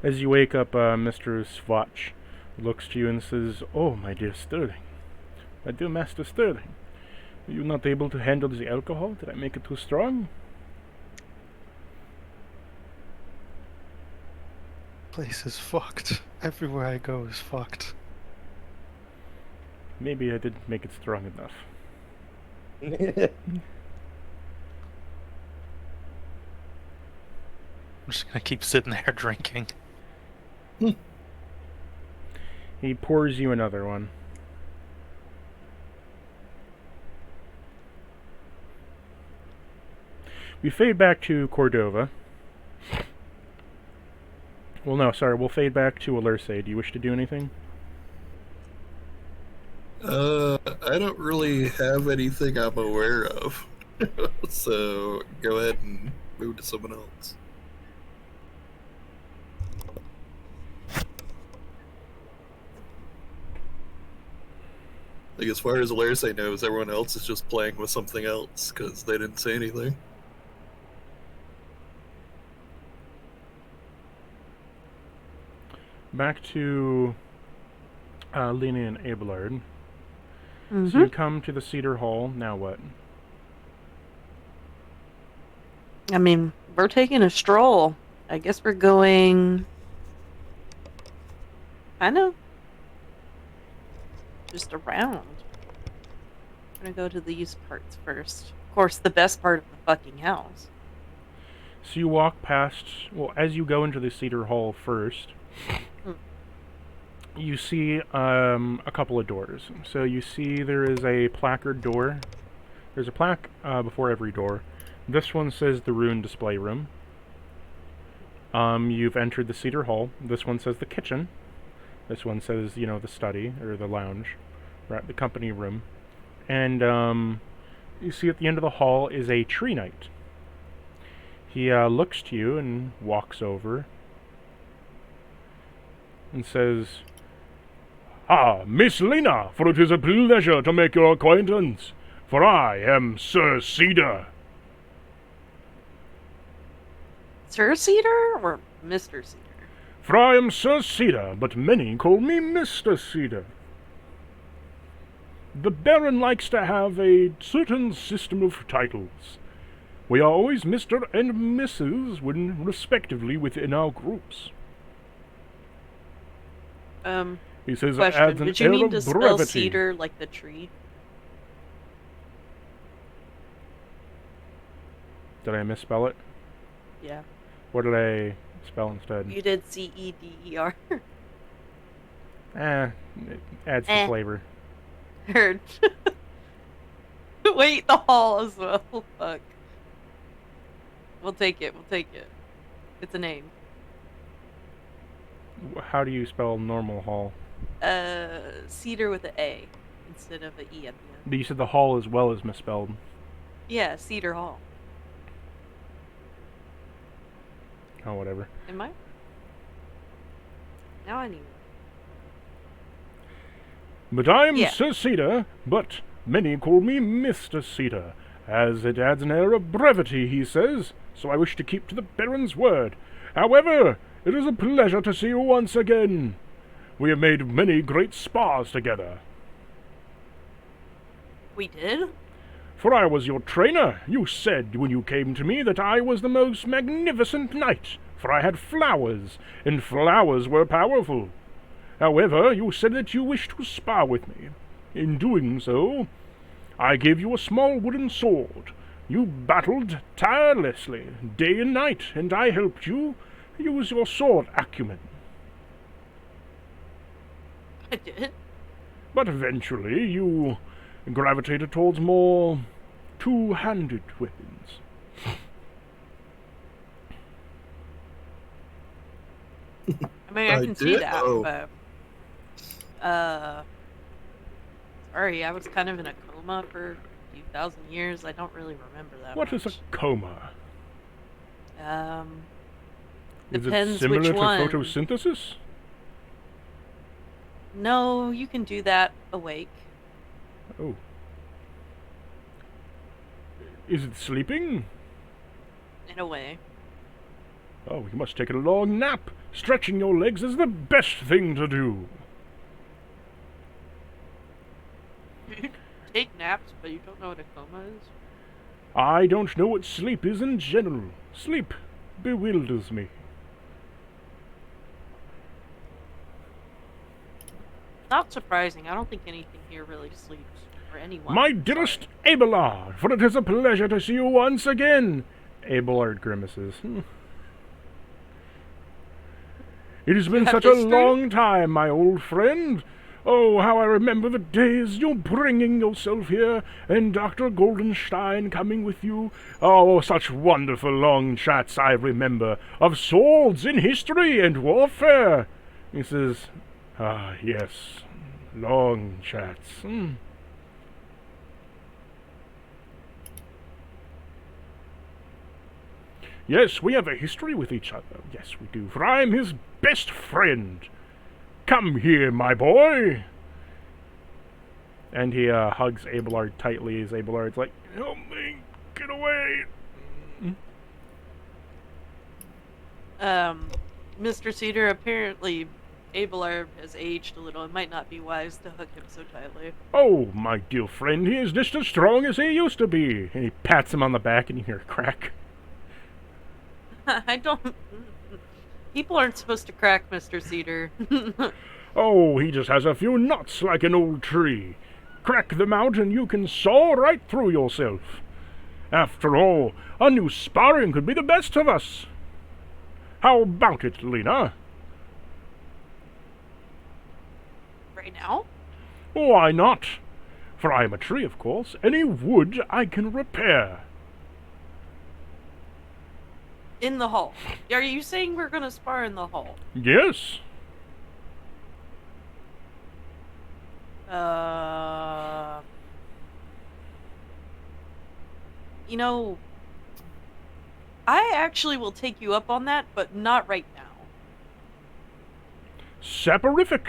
A: As you wake up, Mr. Swatch looks to you and says, "Oh, my dear Sterling. My dear Master Sterling. Are you not able to handle the alcohol? Did I make it too strong?"
E: Place is fucked. Everywhere I go is fucked.
A: Maybe I didn't make it strong enough.
E: I'm just gonna keep sitting there drinking.
A: He pours you another one. We fade back to Cordova. Well, no, sorry, we'll fade back to Alerce. Do you wish to do anything?
B: I don't really have anything I'm aware of. So go ahead and move to someone else. Like, as far as Larisay knows, everyone else is just playing with something else, because they didn't say anything.
A: Back to Lena and Abelard.
C: Mm-hmm.
A: So you come to the Cedar Hall. Now what?
C: I mean, we're taking a stroll. I guess we're going... kind of... just around. I'm gonna go to these parts first. Of course, the best part of the fucking house.
A: So you walk past... Well, as you go into the Cedar Hall first, you see a couple of doors. So you see there is a placard door. There's a plaque before every door. This one says the Rune Display Room. You've entered the Cedar Hall. This one says the kitchen. This one says, you know, the study, or the lounge, right, the company room. And you see at the end of the hall is a tree knight. He looks to you and walks over and says, "Ah, Miss Lena, for it is a pleasure to make your acquaintance, for I am Sir Cedar."
C: Sir Cedar or Mr. Cedar?
A: "For I am Sir Cedar, but many call me Mr. Cedar. The Baron likes to have a certain system of titles. We are always Mr. and Mrs. when respectively within our groups." He says it adds
C: Question.
A: an
C: Did you
A: air
C: mean
A: of
C: to spell
A: brevity.
C: cedar like the tree?
A: Did I misspell it?
C: Yeah.
A: What did I spell instead?
C: You did C-E-D-E-R.
A: It adds the flavor.
C: Heard. Wait, the hall as well. Fuck. We'll take it. We'll take it. It's a name.
A: How do you spell normal hall?
C: Cedar with an A instead of an E at the end.
A: But you said the hall as well as misspelled.
C: Yeah, Cedar Hall.
A: Oh, whatever.
C: Am I? Now I need.
A: But I am
C: Yeah.
A: Sir Cedar, but many call me Mr. Cedar, as it adds an air of brevity, he says, so I wish to keep to the Baron's word. However, it is a pleasure to see you once again. We have made many great spars together.
C: We did?
A: For I was your trainer. You said when you came to me that I was the most magnificent knight, for I had flowers, and flowers were powerful. However, you said that you wished to spar with me. In doing so, I gave you a small wooden sword. You battled tirelessly, day and night, and I helped you use your sword acumen.
C: I did.
A: But eventually you gravitated towards more two-handed weapons.
C: I mean, I
B: I
C: can see
B: did?
C: that,
B: Oh.
C: but sorry, I was kind of in a coma for a few thousand years. I don't really remember that
A: What
C: much.
A: is a coma? Is it
C: Depends
A: similar
C: which
A: to
C: one.
A: photosynthesis?
C: No, you can do that awake.
A: Oh. Is it sleeping?
C: In a way.
A: Oh, you must take a long nap. Stretching your legs is the best thing to do.
C: Take naps, but you don't know what a coma is?
A: I don't know what sleep is in general. Sleep bewilders me.
C: Not surprising. I don't think anything here really sleeps. Or anyone.
A: My dearest Abelard, for it is a pleasure to see you once again. Abelard grimaces. It has been
C: have
A: such a
C: history?
A: long time, my old friend. Oh, how I remember the days you bringing yourself here, and Dr. Goldenstein coming with you. Oh, such wonderful long chats I remember, of swords in history and warfare. He says, ah, yes, long chats. Yes, we have a history with each other. Yes, we do, for I am his best friend. Come here, my boy. And he hugs Abelard tightly as Abelard's like, help me, get away.
C: Mr. Cedar, apparently Abelard has aged a little. It might not be wise to hug him so tightly.
A: Oh, my dear friend, he is just as strong as he used to be. And he pats him on the back and you hear a crack.
C: I don't... People aren't supposed to crack, Mr. Cedar.
A: Oh, he just has a few nuts like an old tree. Crack them out and you can saw right through yourself. After all, a new sparring could be the best of us. How about it, Lena?
C: Right now?
A: Why not? For I am a tree, of course. Any wood I can repair.
C: In the hall. Are you saying we're gonna spar in the hall?
A: Yes.
C: You know, I actually will take you up on that, but not right now.
A: Saporific.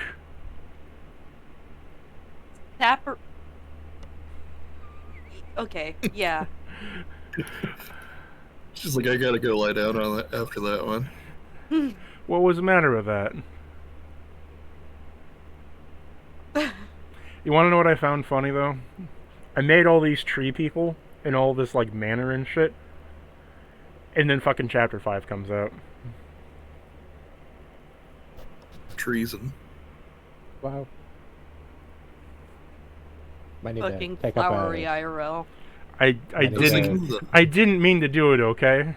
C: Tapper. Okay, yeah.
B: She's like, I gotta go lie down on that after that one.
A: What was the matter with that? You want to know what I found funny, though? I made all these tree people and all this, like, manor and shit. And then fucking Chapter 5 comes out.
B: Treason.
D: Wow. Might need
C: Fucking
D: to take up
C: flowery
D: a,
C: IRL.
A: I didn't mean to do it, okay?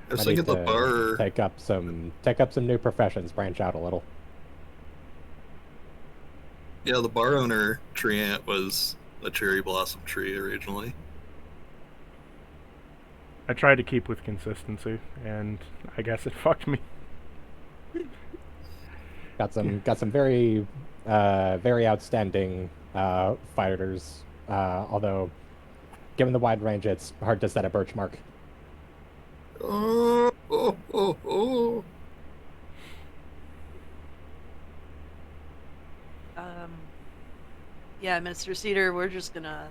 B: I was
D: I
B: thinking
D: need
B: the
D: to
B: bar.
D: take up some new professions, branch out a little.
B: Yeah, the bar owner tree ant was a cherry blossom tree originally.
A: I tried to keep with consistency, and I guess it fucked me.
D: Got some very outstanding fighters. Although, given the wide range, it's hard to set a birch mark.
B: Oh, oh, oh, oh.
C: Yeah, Mr. Cedar, we're just gonna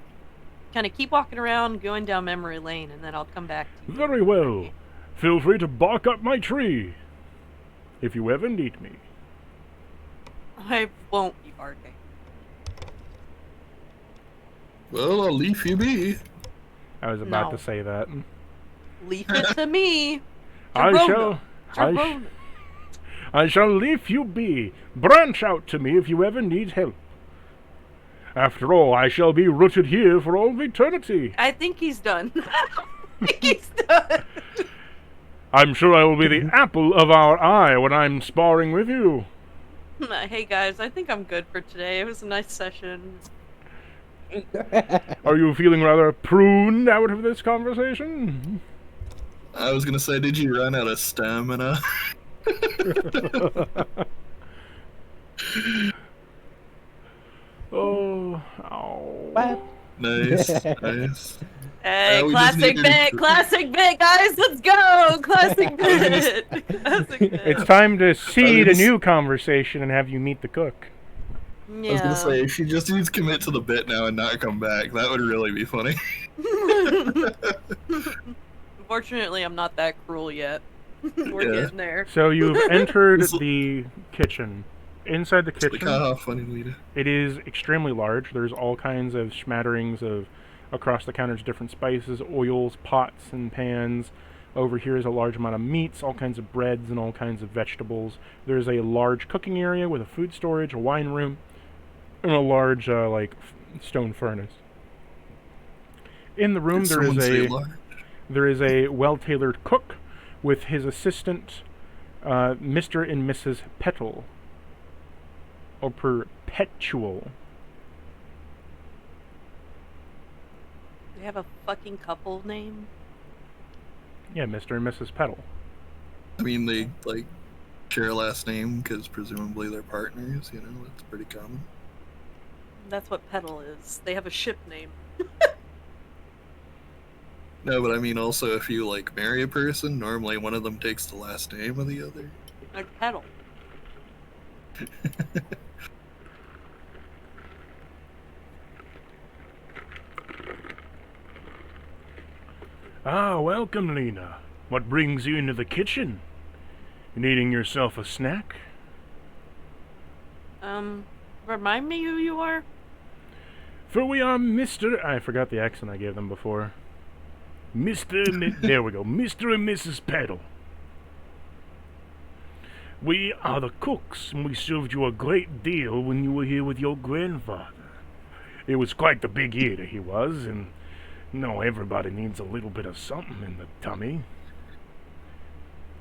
C: kind of keep walking around, going down memory lane, and then I'll come back to you.
A: Very well. Feel free to bark up my tree. If you ever need me.
C: I won't be barking.
B: Well, I'll leave you be.
A: I was about
C: No.
A: to say that.
C: Leave it to me.
A: I
C: Gerona.
A: shall...
C: Gerona.
A: I shall leave you be. Branch out to me if you ever need help. After all, I shall be rooted here for all eternity.
C: I think he's done. I think he's done.
A: I'm sure I will be the apple of our eye when I'm sparring with you.
C: Hey guys, I think I'm good for today. It was a nice session.
A: Are you feeling rather pruned out of this conversation?
B: I was gonna say, did you run out of stamina?
A: Oh.
D: What?
B: Nice, nice.
C: Hey,
B: we just
C: classic
B: needed
C: bit,
B: to-
C: classic bit, guys, let's go! Classic bit! Classic bit.
A: It's time to seed a
B: was-
A: new conversation and have you meet the cook.
C: Yeah.
B: I was gonna say, if she just needs to commit to the bit now and not come back, that would really be funny.
C: Unfortunately, I'm not that cruel yet. We're
B: Yeah.
C: getting there.
A: So you've entered
B: This-
A: the kitchen. Inside the
B: Like,
A: kitchen,
B: haha, funny Lita.
A: it is extremely large. There's all kinds of smatterings of across the counters, different spices, oils, pots, and pans. Over here is a large amount of meats, all kinds of breads, and all kinds of vegetables. There's a large cooking area with a food storage, a wine room, and a large, stone furnace. In the room,
B: Did someone say large?
A: there is a well-tailored cook with his assistant, Mr. and Mrs. Petal. Or Perpetual.
C: They have a fucking couple name?
A: Yeah, Mr. and Mrs. Petal.
B: I mean, they, like, share a last name because presumably they're partners, you know? That's pretty common.
C: That's what Petal is. They have a ship name.
B: No, but I mean also if you, like, marry a person, normally one of them takes the last name of the other.
C: Like Petal.
A: Ah, welcome, Lena. What brings you into the kitchen? Needing yourself a snack?
C: Remind me who you are?
A: For we are Mr. I forgot the accent I gave them before. There we go. Mr. and Mrs. Petal. We are the cooks, and we served you a great deal when you were here with your grandfather. It was quite the big eater he was, and everybody needs a little bit of something in the tummy.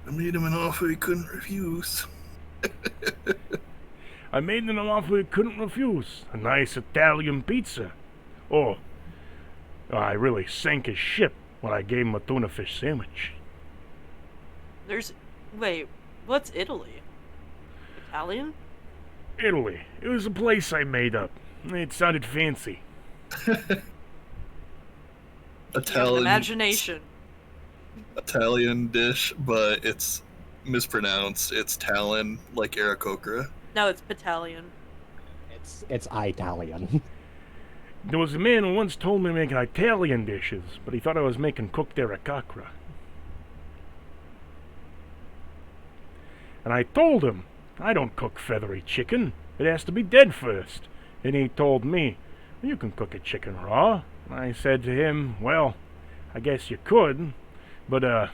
B: I made him an offer he couldn't refuse.
A: I made him an offer he couldn't refuse. A nice Italian pizza. Oh, I really sank his ship when I gave him a tuna fish sandwich.
C: Wait, what's Italy? Italian?
A: Italy. It was a place I made up. It sounded fancy.
B: Italian
C: Imagination.
B: Italian dish, but it's mispronounced. It's Talon, like Aarakocra.
C: No, it's Battalion.
D: It's Italian.
A: There was a man who once told me to make Italian dishes, but he thought I was making cooked Aarakocra. And I told him, I don't cook feathery chicken. It has to be dead first. And he told me, well, you can cook a chicken raw. And I said to him, well, I guess you could, but,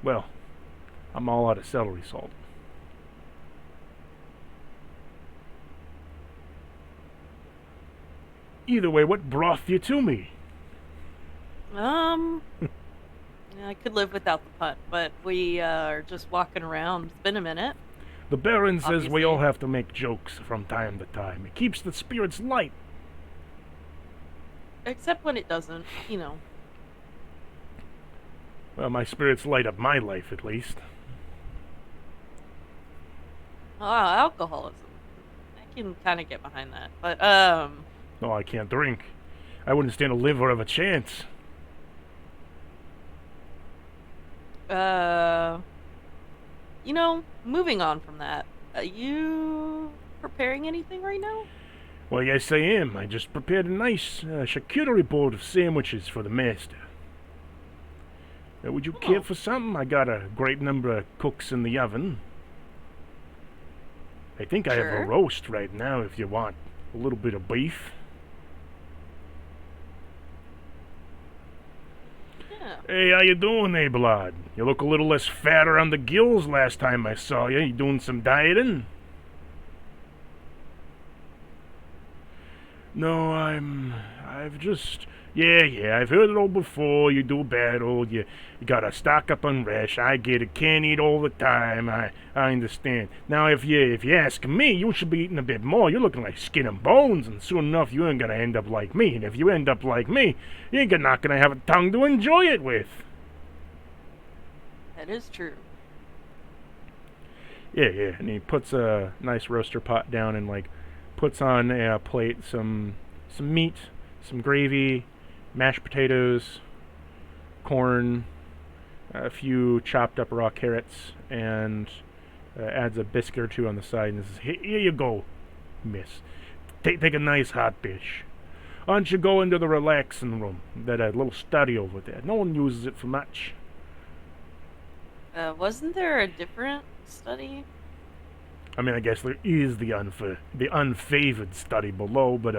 A: well, I'm all out of celery salt. Either way, what brought you to me?
C: Yeah, I could live without the putt, but we are just walking around. It's been a minute.
A: The Baron says we
C: Obviously.
A: all have to make jokes from time to time. It keeps the spirits light.
C: Except when it doesn't,
A: Well, my spirits light up my life, at least.
C: Alcoholism. I can kind of get behind that. But,
A: No, I can't drink. I wouldn't stand a liver of a chance.
C: moving on from that. Are you preparing anything right now?
A: Well, yes, I am. I just prepared a nice charcuterie board of sandwiches for the master. Would you care for something? I got a great number of cooks in the oven. I think I have
C: Sure.
A: a roast right now if you want a little bit of beef.
C: Yeah.
A: Hey, how you doing, Abelard? You look a little less fat around the gills last time I saw you. You doing some dieting? No, I've just... Yeah, I've heard it all before. You do battle, you gotta stock up on rest. I get it, can't eat all the time. I understand. Now, if you ask me, you should be eating a bit more. You're looking like skin and bones, and soon enough you ain't gonna end up like me. And if you end up like me, you ain't not gonna have a tongue to enjoy it with.
C: That is true.
A: Yeah, and he puts a nice roaster pot down and, puts on a plate some meat, some gravy, mashed potatoes, corn, a few chopped up raw carrots, and adds a biscuit or two on the side and says, here you go, miss. Take a nice hot dish. Why don't you go into the relaxing room, that little study over there. No one uses it for much.
C: Wasn't there a different study?
A: I mean, I guess there is the unfavored study below, but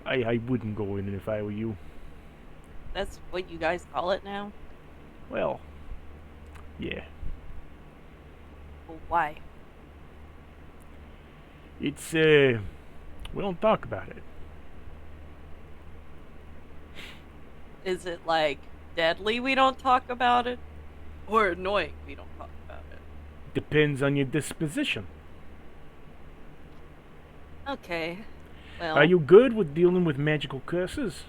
A: I wouldn't go in it if I were you.
C: That's what you guys call it now?
A: Well, yeah.
C: Well, why?
A: It's we don't talk about it.
C: Is it deadly we don't talk about it? Or annoying we don't talk about it?
A: Depends on your disposition.
C: Okay. Well,
A: Are you good with dealing with magical curses?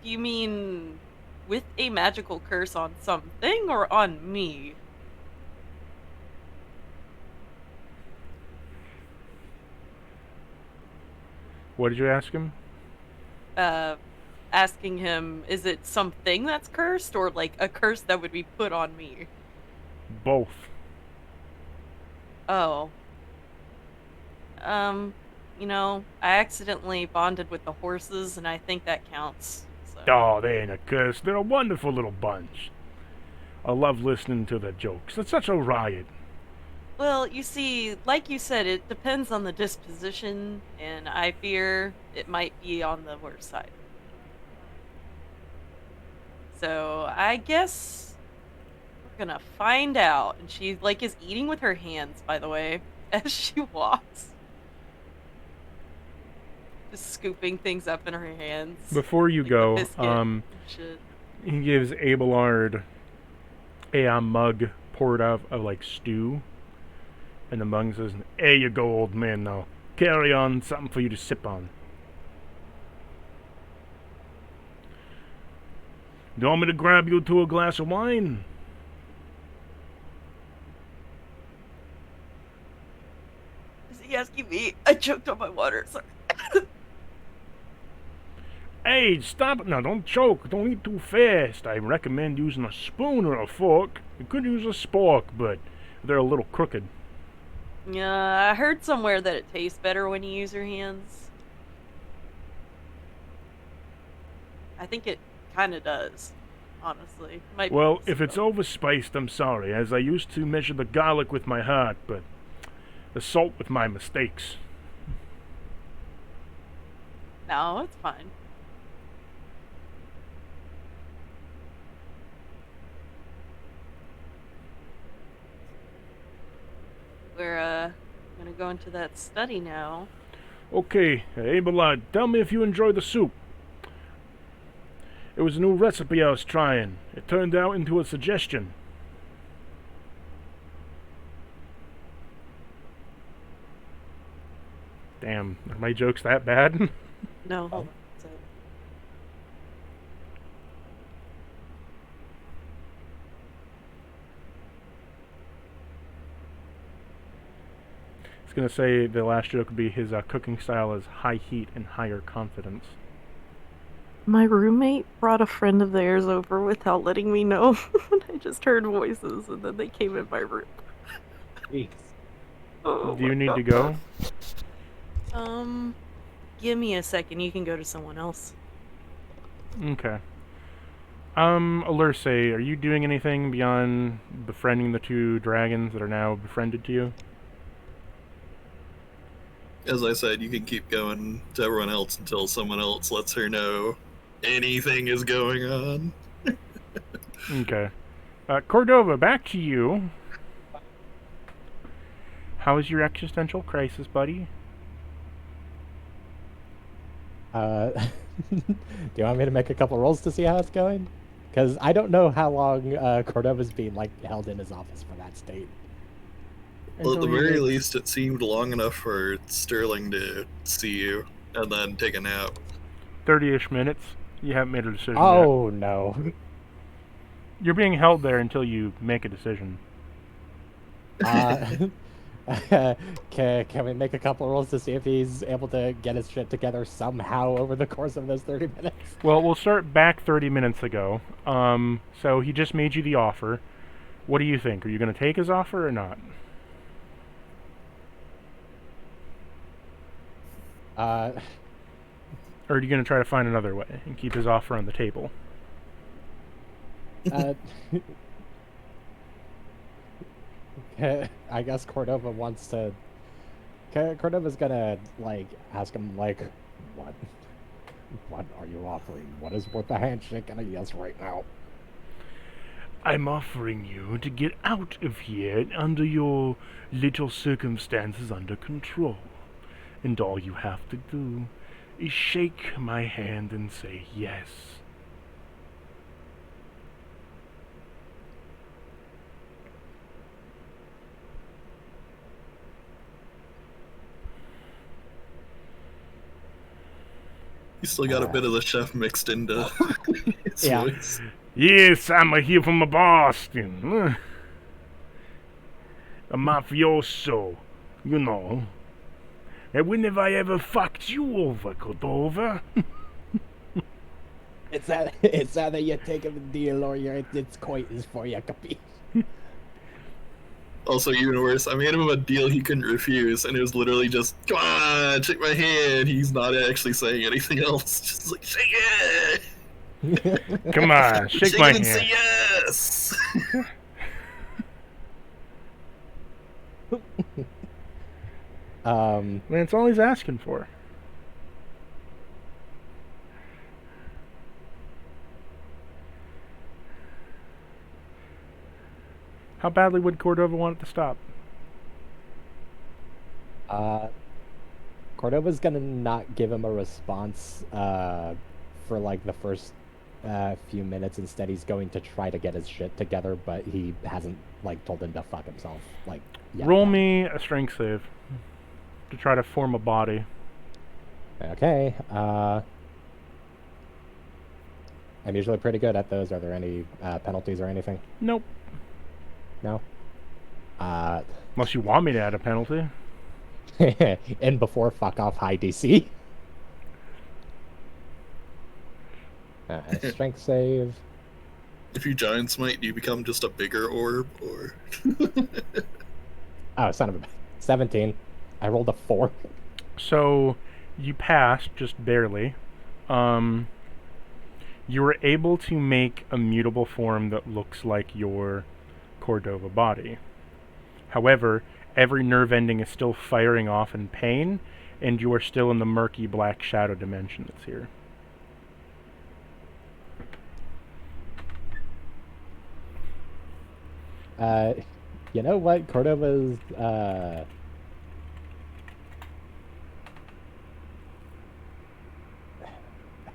C: You mean with a magical curse on something or on me?
A: What did you ask him?
C: Asking him, is it something that's cursed or a curse that would be put on me?
A: Both.
C: Oh. You know, I accidentally bonded with the horses, and I think that counts. So.
A: Oh, they ain't a curse. They're a wonderful little bunch. I love listening to their jokes. It's such a riot.
C: Well, you see, like you said, it depends on the disposition, and I fear it might be on the worst side. So, I guess we're gonna find out. And she, like, is eating with her hands, by the way, as she walks. Just scooping things up in her hands.
A: Before you
C: like
A: go,
C: the biscuit and shit.
A: he gives Abelard a mug poured out of like stew. And the monk says, "There you go, old man, now. Carry on, something for you to sip on." Do you want me to grab you to a glass of wine?
C: Is he asking me? I choked on my water, sorry.
A: Hey, stop it now, don't choke, don't eat too fast. I recommend using a spoon or a fork. You could use a spork, but they're a little crooked.
C: Yeah, I heard somewhere that it tastes better when you use your hands. I think it kind of does, honestly. Might be
A: Well,
C: just
A: if it's
C: though.
A: overspiced, I'm sorry, as I used to measure the garlic with my heart, but the salt with my mistakes.
C: No, it's fine. We're gonna go into that study now.
A: Okay, Abelard, tell me if you enjoy the soup. It was a new recipe I was trying. It turned out into a suggestion. Damn, are my jokes that bad?
C: No, hold on. So,
A: I was gonna say the last joke would be his cooking style is high heat and higher confidence.
C: my roommate brought a friend of theirs over without letting me know. And I just heard voices, and then they came in my room.
D: Jeez.
C: Oh
A: Do you
C: my
A: need to
C: God.
A: go?
C: Give me a second. You can go to someone else.
A: Okay. Alurse, are you doing anything beyond befriending the two dragons that are now befriended to you?
B: As I said, you can keep going to everyone else until someone else lets her know anything is going on.
A: Okay. Cordova, back to you. How is your existential crisis, buddy?
D: Do you want me to make a couple rolls to see how it's going? Because I don't know how long Cordova's been like held in his office for that state.
B: Well, at the
A: Until you
B: very
A: get
B: least, it seemed long enough for Sterling to see you and then take a nap.
A: 30-ish minutes. You haven't made a decision yet.
D: Oh no.
A: You're being held there until you make a decision.
D: Can we make a couple rolls to see if he's able to get his shit together somehow over the course of those 30 minutes?
A: Well, we'll start back 30 minutes ago. So he just made you the offer. What do you think? Are you going to take his offer or not? Or are you going to try to find another way and keep his offer on the table?
D: I guess Cordova wants to. Cordova's gonna like ask him like, what are you offering? What is worth a handshake and a yes right now?
A: I'm offering you to get out of here under your little circumstances under control. And all you have to do is shake my hand and say yes.
B: You still got a bit of the chef mixed into his
D: Yeah.
B: voice.
A: Yes, I'm here from Boston. A mafioso, you know. And when have I ever fucked you over, Cordova?
D: It's either you take a deal or it's coitus for you, capi.
B: Also, even worse, I made him a deal he couldn't refuse, and it was literally just, come on, shake my hand. He's not actually saying anything else. Just like, shake it!
A: Come on, shake my
B: it and say
A: hand.
B: yes!
A: That's all he's asking for. How badly would Cordova want it to stop?
D: Cordova's gonna not give him a response for like the first few minutes. Instead, he's going to try to get his shit together, but he hasn't like told him to fuck himself. Like, yet.
A: Roll me a strength save to try to form a body.
D: Okay. I'm usually pretty good at those. Are there any penalties or anything?
A: Nope.
D: No.
A: Unless you want me to add a penalty.
D: And before fuck off high DC. Strength save.
B: If you giant smite, do you become just a bigger orb, or?
D: Oh, son of a 17. I rolled a 4.
A: So you passed just barely. You were able to make a mutable form that looks like your Cordova body. However, every nerve ending is still firing off in pain, and you are still in the murky black shadow dimension that's here.
D: You know what? Cordova's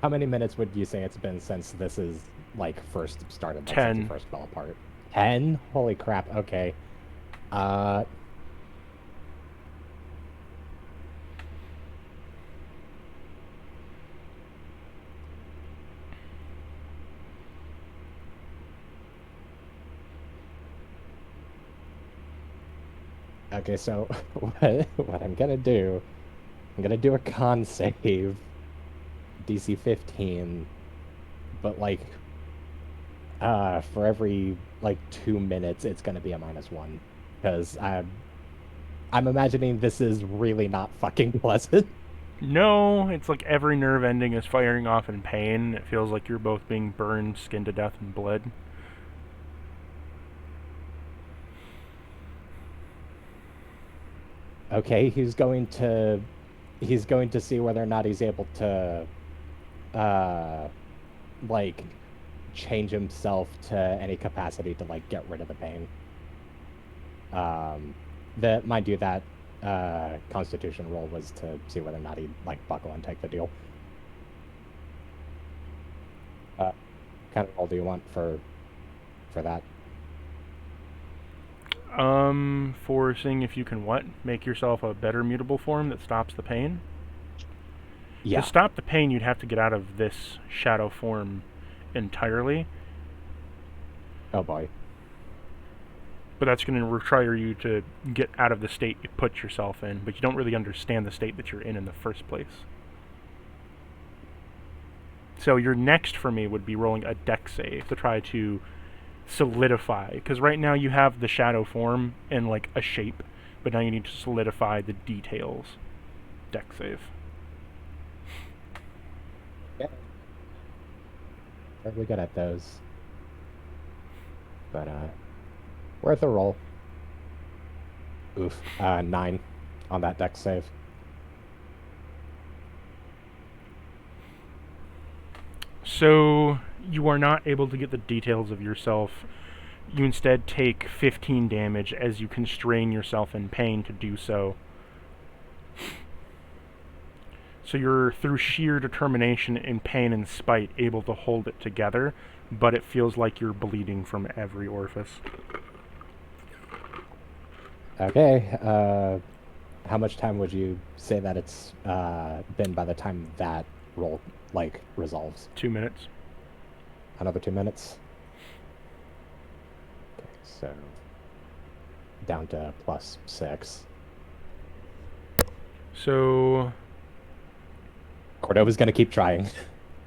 D: how many minutes would you say it's been since this is like first started? Like,
A: 10.
D: Since you first fell apart. 10? Holy crap! Okay. Okay, so what I'm gonna do, I'm gonna do a con save, DC 15, but like, for every like 2 minutes, it's gonna be a -1, because I'm imagining this is really not fucking pleasant.
A: No, it's like every nerve ending is firing off in pain. It feels like you're both being burned, skinned to death, and bled.
D: Okay, he's going to see whether or not he's able to like change himself to any capacity to like get rid of the pain. That mind you, that constitution roll was to see whether or not he'd like buckle and take the deal. What kind of roll do you want for that?
A: For seeing if you can what? Make yourself a better mutable form that stops the pain?
D: Yeah.
A: To stop the pain, you'd have to get out of this shadow form entirely.
D: Oh boy.
A: But that's going to require you to get out of the state you put yourself in, but you don't really understand the state that you're in the first place. So your next for me would be rolling a dex save to try to solidify, because right now you have the shadow form and like a shape, but now you need to solidify the details. Dex save.
D: Yeah. Fairly good at those. But worth a roll. Oof. 9 on that dex save.
A: So you are not able to get the details of yourself. You instead take 15 damage as you constrain yourself in pain to do so. So you're, through sheer determination in pain and spite, able to hold it together, but it feels like you're bleeding from every orifice.
D: Okay. How much time would you say that it's been by the time that roll like resolves?
A: 2 minutes.
D: Another 2 minutes. Okay, so down to +6.
A: So
D: Cordova's gonna keep trying.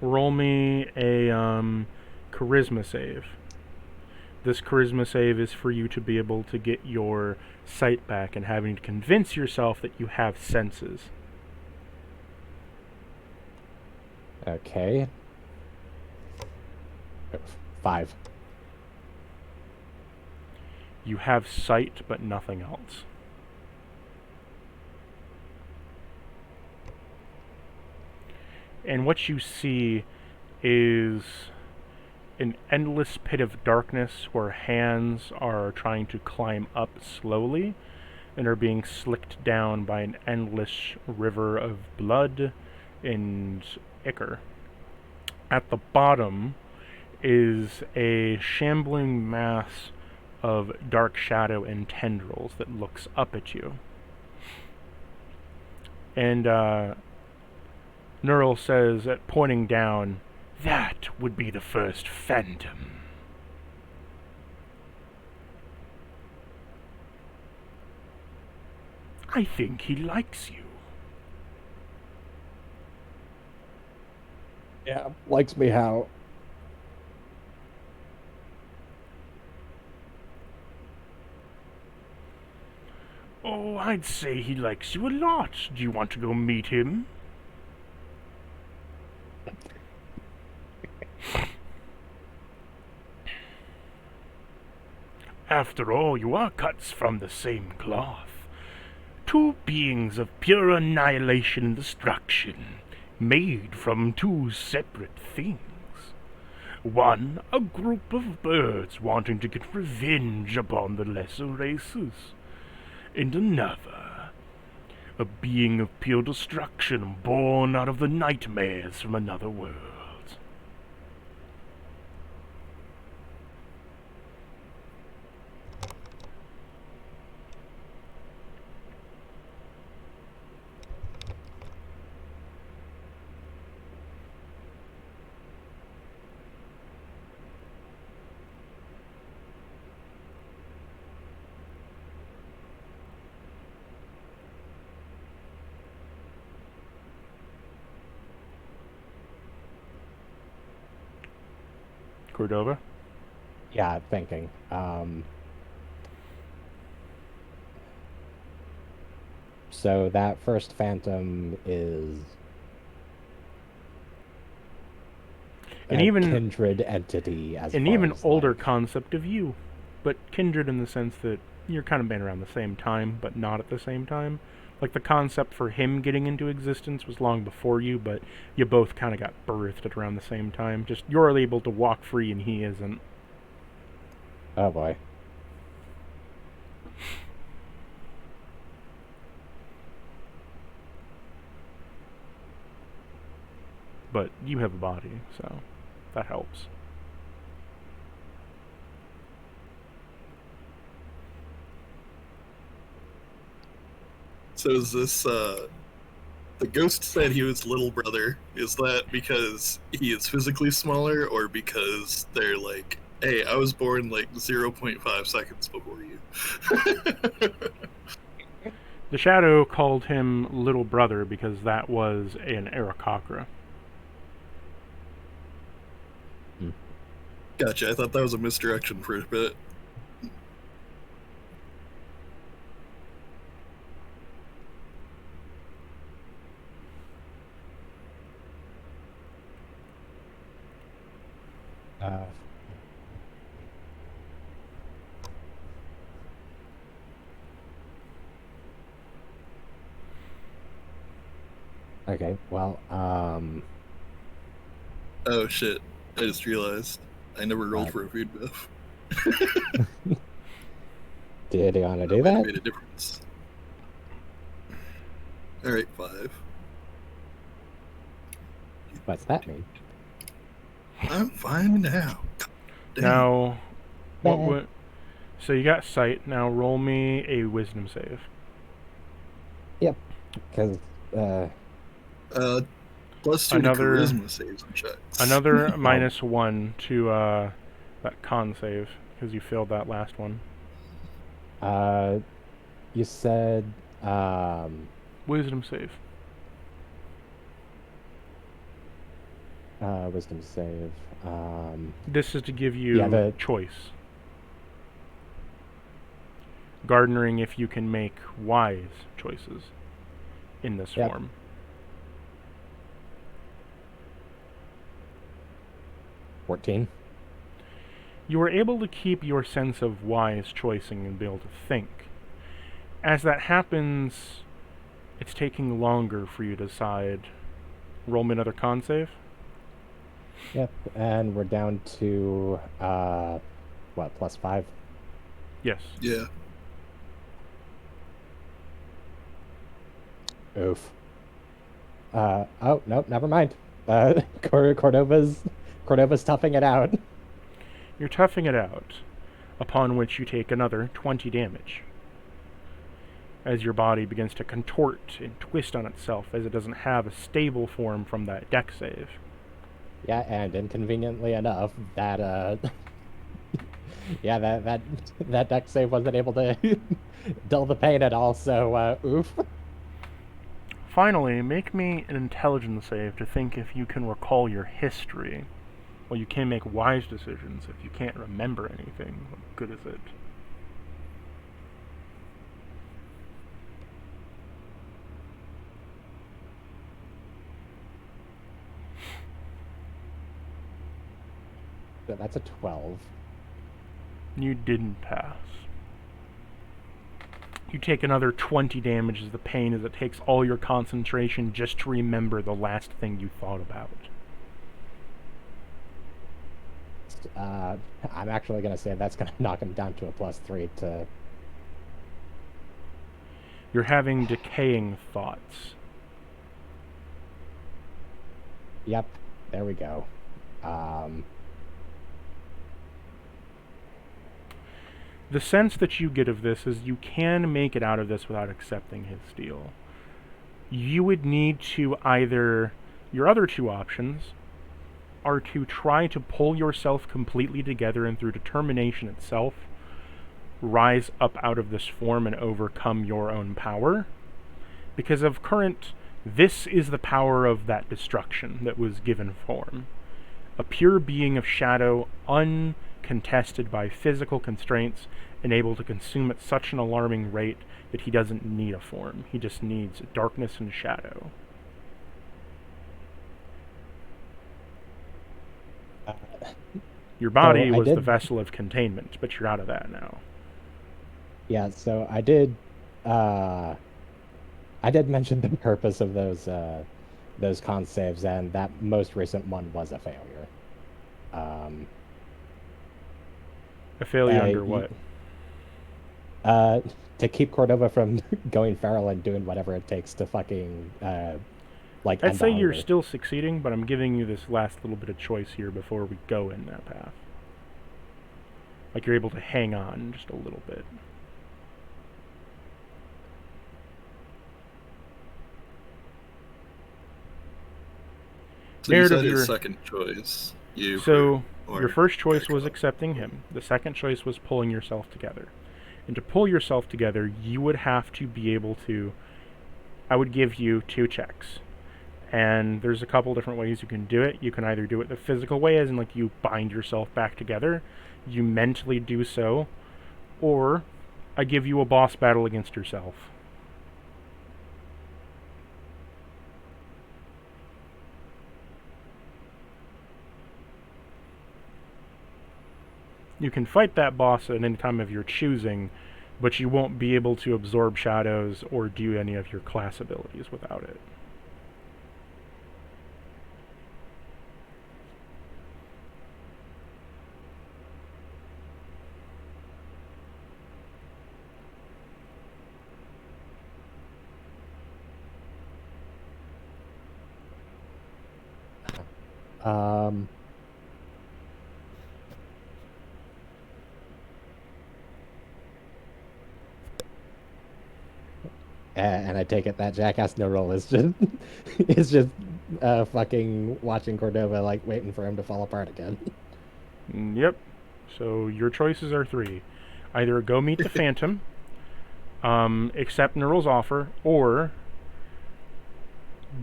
A: roll me a charisma save. This charisma save is for you to be able to get your sight back and having to convince yourself that you have senses.
D: Okay. 5.
A: You have sight, but nothing else. And what you see is an endless pit of darkness where hands are trying to climb up slowly and are being slicked down by an endless river of blood and ichor. At the bottom is a shambling mass of dark shadow and tendrils that looks up at you. And Neural says, pointing down, "That would be the first phantom." I think he likes you.
D: Yeah, likes me how?
A: Oh, I'd say he likes you a lot. Do you want to go meet him? After all, you are cuts from the same cloth. Two beings of pure annihilation and destruction, made from two separate things. One, a group of birds wanting to get revenge upon the lesser races. And another, a being of pure destruction born out of the nightmares from another world. Cordova?
D: Yeah, thinking. So that first phantom is
A: An
D: a
A: even
D: kindred entity, as
A: an
D: far
A: even
D: as,
A: older
D: like,
A: concept of you, but kindred in the sense that you're kind of been around the same time, but not at the same time. Like the concept for him getting into existence was long before you, but you both kind of got birthed at around the same time. Just you're able to walk free and he isn't.
D: Oh boy.
A: But you have a body, so that helps.
B: So is this the ghost said he was little brother? Is that because he is physically smaller, or because they're like, hey, I was born like 0.5 seconds before you?
A: The Shadow called him Little Brother because that was an Aarakocra.
B: Gotcha. I thought that was a misdirection for a bit.
D: Okay, well,
B: Oh shit! I just realized I never rolled
D: What?
B: for a food buff.
D: did you want to
B: That
D: do
B: might have
D: that?
B: made a difference. All right, 5.
D: What's that mean?
B: I'm fine now. Damn.
A: Now, what
D: Bad.
A: would... So you got sight. Now roll me a wisdom save.
D: Yep, because,
B: +2
A: Another-
B: to charisma saves and checks.
A: Another -1 to that con save, because you failed that last one.
D: you said,
A: Wisdom save.
D: wisdom save,
A: This is to give you
D: Yeah, the-
A: choice. garnering if you can make wise choices in this
D: Yep.
A: form.
D: $14.
A: You are able to keep your sense of wise choicing and be able to think. As that happens, it's taking longer for you to decide. Roll me another con save.
D: Yep, and we're down to, what, +5?
A: Yes.
B: Yeah.
D: Oof. Oh, nope, never mind. Cordova's toughing it out.
A: You're toughing it out, upon which you take another 20 damage. As your body begins to contort and twist on itself as it doesn't have a stable form from that dex save.
D: Yeah, and inconveniently enough, that, yeah, that deck save wasn't able to dull the pain at all, so, oof.
A: Finally, make me an intelligence save to think if you can recall your history. Well, you can make wise decisions. If you can't remember anything, what good is it?
D: So that's a 12.
A: You didn't pass. You take another 20 damage as the pain as it takes all your concentration just to remember the last thing you thought about.
D: I'm actually going to say that's going to knock him down to a +3 to...
A: You're having decaying thoughts.
D: Yep, there we go.
A: The sense that you get of this is you can make it out of this without accepting his deal. You would need to either... Your other two options are to try to pull yourself completely together and through determination itself, rise up out of this form and overcome your own power. Because of current, this is the power of that destruction that was given form. A pure being of shadow, uncontested by physical constraints, and able to consume at such an alarming rate that he doesn't need a form. He just needs darkness and shadow. Your body
D: So I
A: was the
D: did-
A: vessel of containment, but you're out of that now.
D: Yeah, so I did mention the purpose of those con saves, and that most recent one was a failure.
A: A failure
D: Uh,
A: under
D: y-
A: what?
D: To keep Cordova from going feral and doing whatever it takes to fucking like.
A: I'd
D: end
A: say
D: the
A: you're
D: hunger.
A: still succeeding, but I'm giving you this last little bit of choice here before we go in that path. Like you're able to hang on just a little bit.
B: So you
A: Narrative
B: said his
A: your-
B: second choice. You.
A: So,
B: or
A: your first choice was
B: Excellent.
A: accepting him. The second choice was pulling yourself together. And to pull yourself together, you would have to be able to... I would give you 2 checks. And there's a couple different ways you can do it. You can either do it the physical way, as in like you bind yourself back together. You mentally do so. Or, I give you a boss battle against yourself. You can fight that boss at any time of your choosing, but you won't be able to absorb shadows or do any of your class abilities without it.
D: Um. And I take it that Jackass No Roll is just fucking watching Cordova, like waiting for him to fall apart again.
A: Yep. So your choices are 3. Either go meet the Phantom, accept Neural's offer, or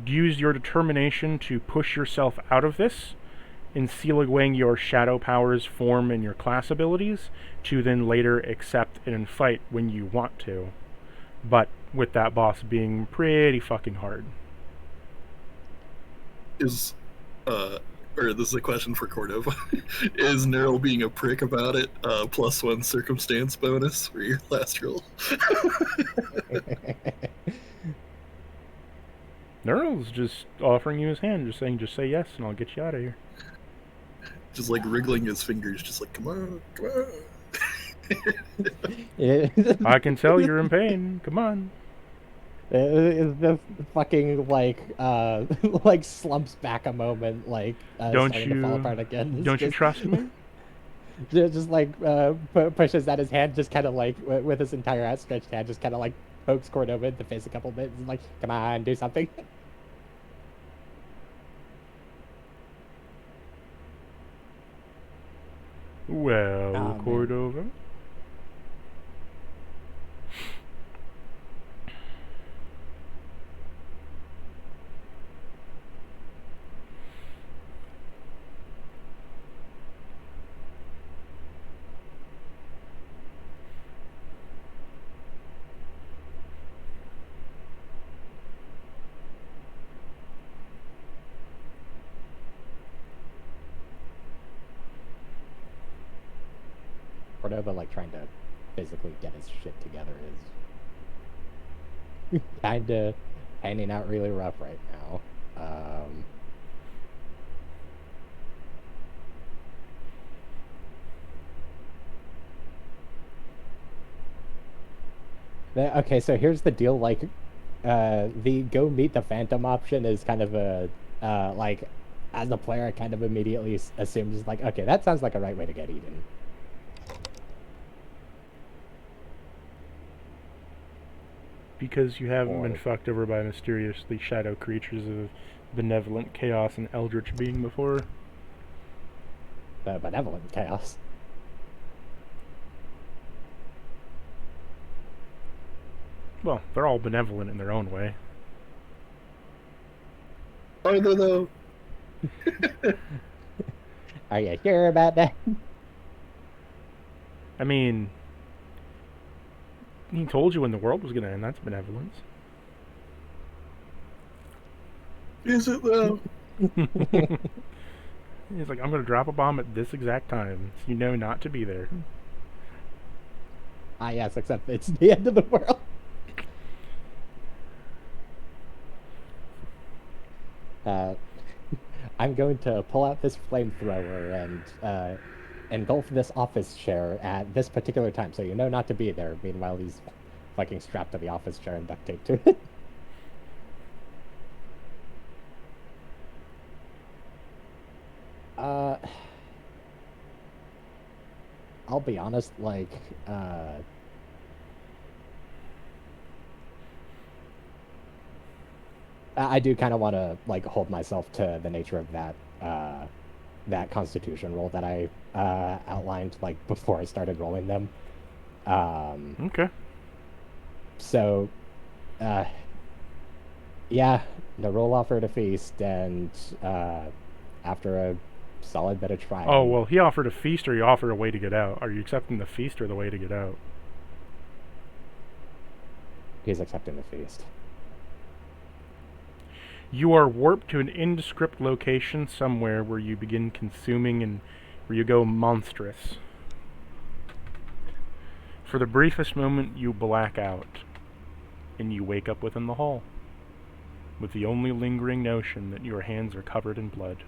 A: use your determination to push yourself out of this in sealing your shadow powers, form, and your class abilities to then later accept and fight when you want to. But with that boss being pretty fucking hard.
B: Is, or this is a question for Cordova. Is Neural being a prick about it +1 circumstance bonus for your last roll?
A: Neural's just offering you his hand, just saying, just say yes and I'll get you out of here.
B: Just like wriggling his fingers, just like, come on, come on.
A: I can tell you're in pain. Come on.
D: The fucking like slumps back a moment, like
A: Don't
D: starting to fall
A: you-
D: apart again. It's
A: Don't you
D: just-
A: trust me?
D: just like pushes out his hand, just kind of like with his entire outstretched hand, just kind of like pokes Cordova in the face a couple bits, and like, come on, do something.
A: Well,
D: Oh, man.
A: Cordova.
D: Cordova, like, trying to physically get his shit together is kind of handing out really rough right now. Okay, so here's the deal. Like, the go meet the Phantom option is kind of a, like, as a player, I kind of immediately assumed, just like, okay, that sounds like a right way to get eaten.
A: Because you haven't been
D: Or-
A: fucked over by mysteriously shadow creatures of benevolent chaos and eldritch being before.
D: The benevolent chaos.
A: Well, they're all benevolent in their own way.
B: Are they though?
D: Are you sure about that?
A: I mean, he told you when the world was gonna end. That's benevolence.
B: Is it though?
A: He's like, I'm gonna drop a bomb at this exact time, so you know not to be there.
D: Ah, yes, except it's the end of the world. I'm going to pull out this flamethrower and engulf this office chair at this particular time, so you know not to be there. Meanwhile, he's fucking strapped to the office chair and duct taped to it. I'll be honest, like, I do kind of want to like hold myself to the nature of that that Constitution roll that I outlined like before I started rolling them.
A: Okay.
D: So, yeah, the roll offered a feast, and after a solid bit of trying.
A: Oh, well, he offered a feast or he offered a way to get out. Are you accepting the feast or the way to get out?
D: He's accepting the feast.
A: You are warped to an indescript location somewhere where you begin consuming and where you go monstrous. For the briefest moment, you black out, and you wake up within the hall, with the only lingering notion that your hands are covered in blood.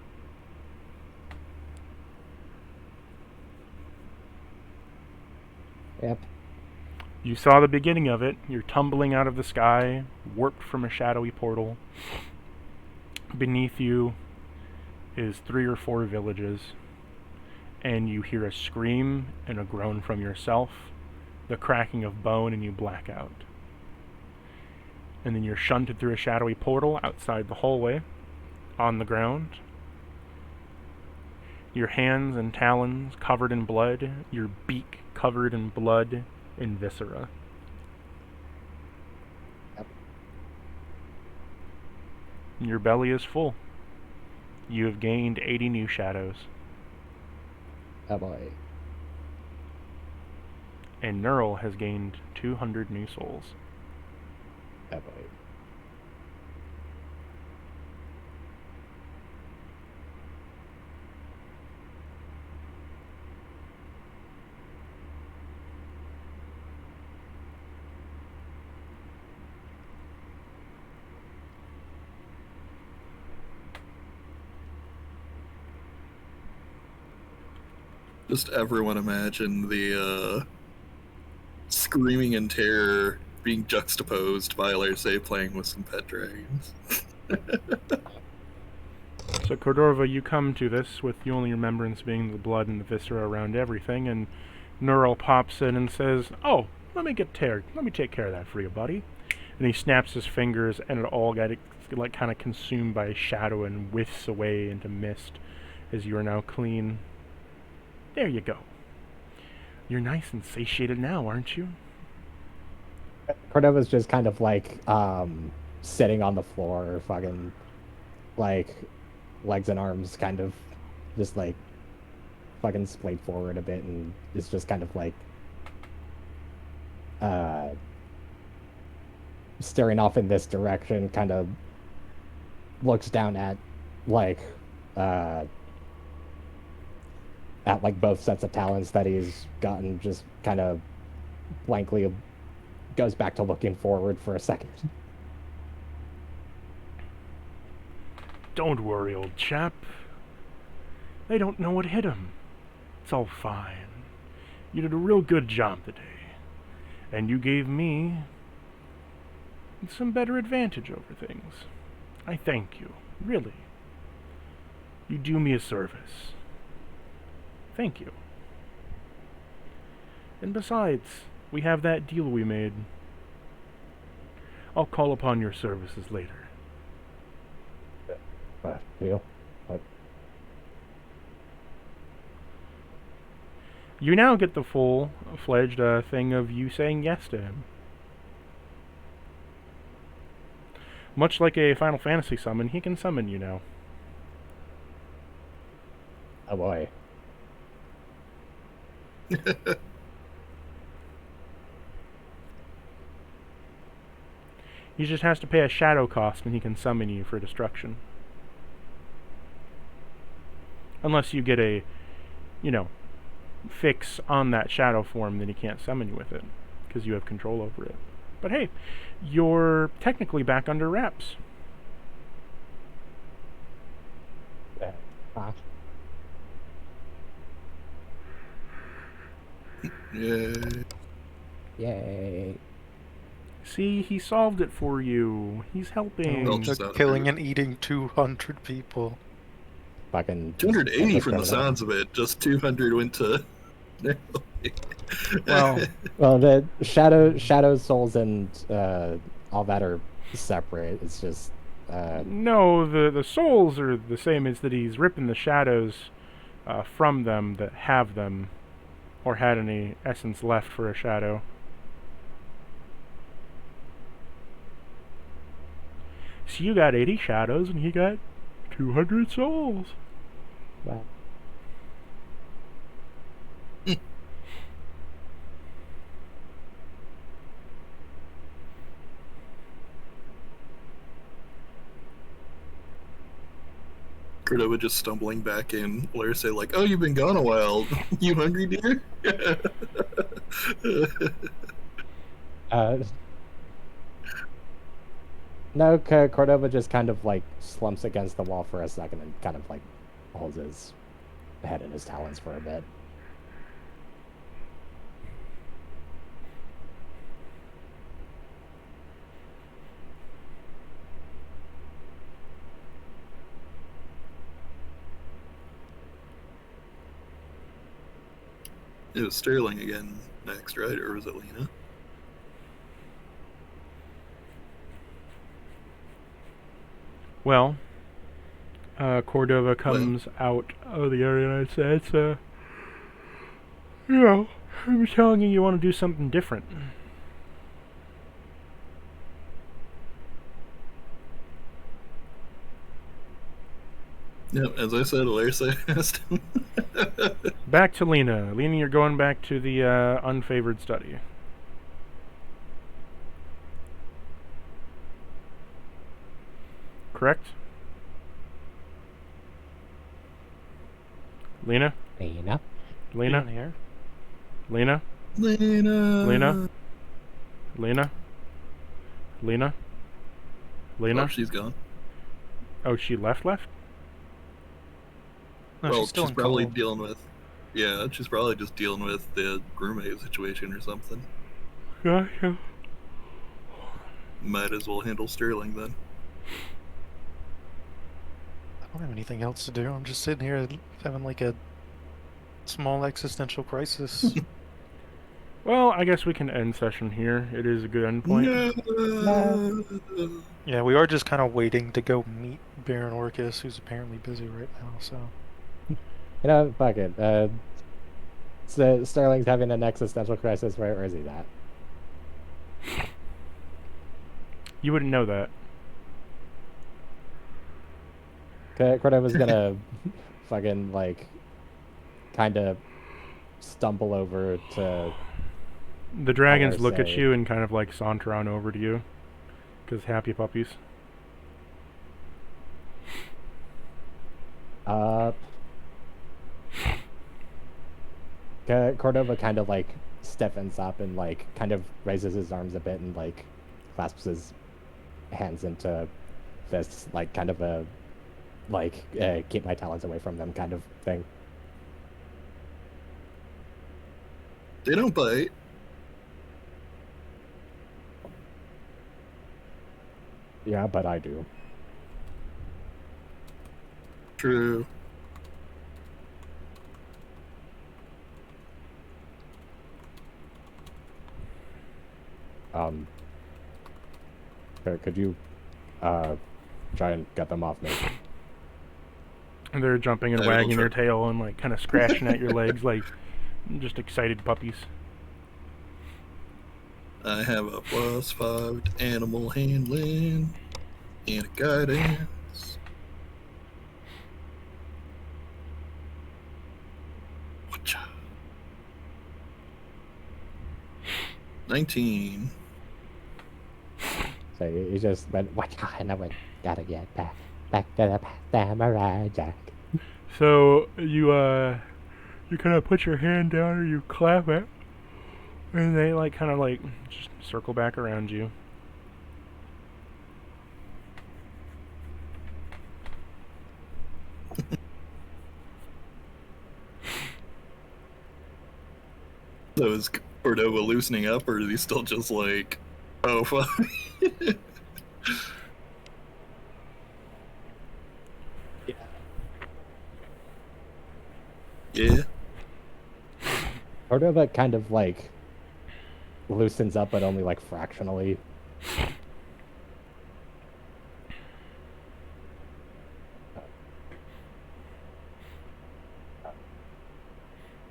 D: Yep.
A: You saw the beginning of it. You're tumbling out of the sky, warped from a shadowy portal. Beneath you is 3 or 4 villages, and you hear a scream and a groan from yourself, the cracking of bone, and you black out. And then you're shunted through a shadowy portal outside the hallway, on the ground. Your hands and talons covered in blood, your beak covered in blood and viscera.
D: Yep.
A: Your belly is full. You have gained 80 new shadows,
D: Oh boy.
A: and Neural has gained 200 new souls.
D: Oh boy.
B: Just everyone imagine the screaming in terror being juxtaposed by Lerse playing with some pet dragons.
A: So, Cordova, you come to this with the only remembrance being the blood and the viscera around everything, and Neural pops in and says, "Oh, let me take care of that for you, buddy." And he snaps his fingers, and it all got like kind of consumed by a shadow and whiffs away into mist as you are now clean. There you go. You're nice and satiated now, aren't you?
D: Cordova's just kind of like sitting on the floor, fucking like legs and arms kind of just like fucking splayed forward a bit, and it's just kind of like staring off in this direction, kind of looks down at like both sets of talents that he's gotten, just kind of blankly goes back to looking forward for a second.
A: Don't worry, old chap. They don't know what hit 'em. It's all fine. You did a real good job today. And you gave me some better advantage over things. I thank you, really. You do me a service. Thank you. And besides, we have that deal we made. I'll call upon your services later.
D: Deal? What?
A: You now get the full-fledged thing of you saying yes to him. Much like a Final Fantasy summon, he can summon you now.
D: Oh boy.
A: He just has to pay a shadow cost and he can summon you for destruction. Unless you get a, fix on that shadow form, then he can't summon you with it, because you have control over it. But hey, you're technically back under wraps.
B: Yeah.
D: Yay.
A: See, he solved it for you. He's helping.
B: Well,
E: They're
B: So-
E: killing and eating 200 people.
D: Fucking
B: 280 from the
D: criminal.
B: sounds of it. Just 200 went to.
A: Well,
D: Well, the shadow souls and all that are separate. It's just
A: no, the souls are the same. It's that he's ripping the shadows from them that have them, or had any essence left for a shadow. So you got 80 shadows and he got 200 souls.
D: well,
B: Cordova just stumbling back in. Blair say like, "Oh, you've been gone a while. You hungry, dear?"
D: no, Cordova just kind of like slumps against the wall for a second and kind of like holds his head in his talons for a bit.
B: It was Sterling again next, right? Or was it Lena?
A: Well, Cordova comes out of the area and says, I'm telling you, you want to do something different.
B: Yep, as I said, Larsa asked him.
A: Back to Lena. Lena, you're going back to the unfavored study. Correct? Lena?
D: Lena.
A: Lena?
E: here.
A: Lena?
B: Lena.
A: Lena? Lena? Lena? Lena?
B: Oh, she's gone.
A: Oh, she left?
E: No,
B: Well,
E: she's still
B: she's
E: in
B: probably
E: call.
B: dealing with. Yeah, she's probably just dealing with the roommate situation or something.
A: Gotcha.
B: Might as well handle Sterling then.
E: I don't have anything else to do. I'm just sitting here having like a small existential crisis.
A: Well, I guess we can end session here. It is a good end point.
B: No.
E: Yeah, we are just kind of waiting to go meet Baron Orcus, who's apparently busy right now, so...
D: You know, fuck it. So Sterling's having an existential crisis. Where is he at?
A: You wouldn't know that.
D: Cordova's gonna fucking, like, kind of stumble over to...
A: The dragons look at
D: say-
A: you and kind of like saunter on over to you. Because happy puppies.
D: Cordova kind of, like, stiffens up and, like, kind of raises his arms a bit and, like, clasps his hands into fists, like, kind of a, like, keep my talons away from them kind of thing.
B: They don't bite.
D: Yeah, but I do.
B: True.
D: Could you, try and get them off me?
A: And they're jumping and
B: I will
A: wagging their
B: try.
A: tail and like kind of scratching at your legs like just excited puppies.
B: I have a +5 to animal handling and a guidance. Whatcha? 19.
D: So you just went, what? And I went, gotta get back to the samurai jack.
A: So you kind of put your hand down or you clap it, and they like kind of like just circle back around you.
B: So is Cordova loosening up, or is he still just like, oh fuck? Yeah.
D: Cordova kind of, like, loosens up, but only, like, fractionally.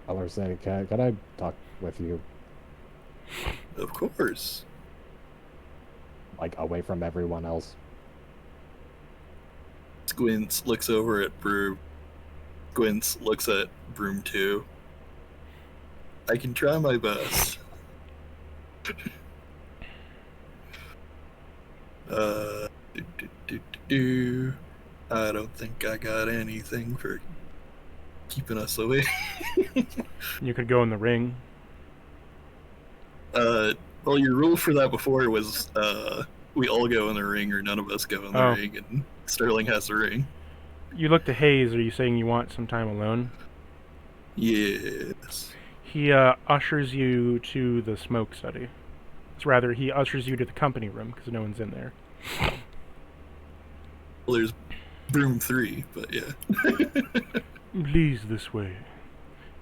D: Alarsa, can I talk with you,
B: Of course.
D: like, away from everyone else?
B: Squints looks over at Broom. Squints looks at Broom 2. I can try my best. Do. I don't think I got anything for keeping us away.
A: You could go in the ring.
B: Well, your rule for that before was we all go in the ring or none of us go in the
A: Oh.
B: ring, and Sterling has the ring.
A: You look to Hayes. Are you saying you want some time alone?
B: Yes.
A: He ushers you to the smoke study. It's rather, he ushers you to the company room because no one's in there.
B: Well, there's Broom 3, but yeah.
A: Please, this way.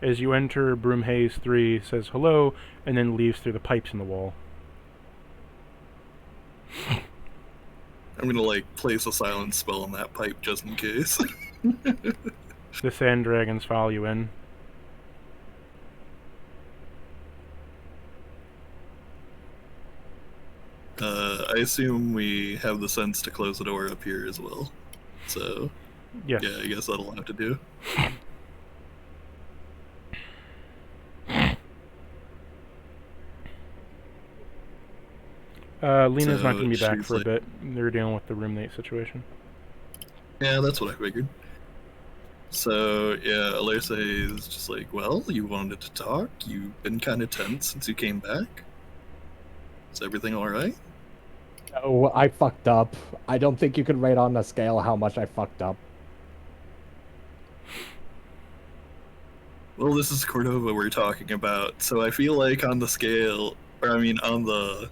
A: As you enter, Broom Hayes 3 says hello and then leaves through the pipes in the wall.
B: I'm gonna like place a silence spell on that pipe just in case.
A: The sand dragons follow you in.
B: I assume we have the sense to close the door up here as well. So
A: Yes.
B: Yeah, I guess that'll have to do.
A: Lena's not
B: So
A: going to be back
B: she's
A: for a
B: like,
A: bit. They're dealing with the roommate situation.
B: yeah, that's what I figured. So yeah, Alerce is just like, well, you wanted to talk. You've been kind of tense since you came back. Is everything all right?
D: Oh, I fucked up. I don't think you could rate on a scale how much I fucked up.
B: Well, this is Cordova we're talking about, so I feel like on the scale, or I mean, on the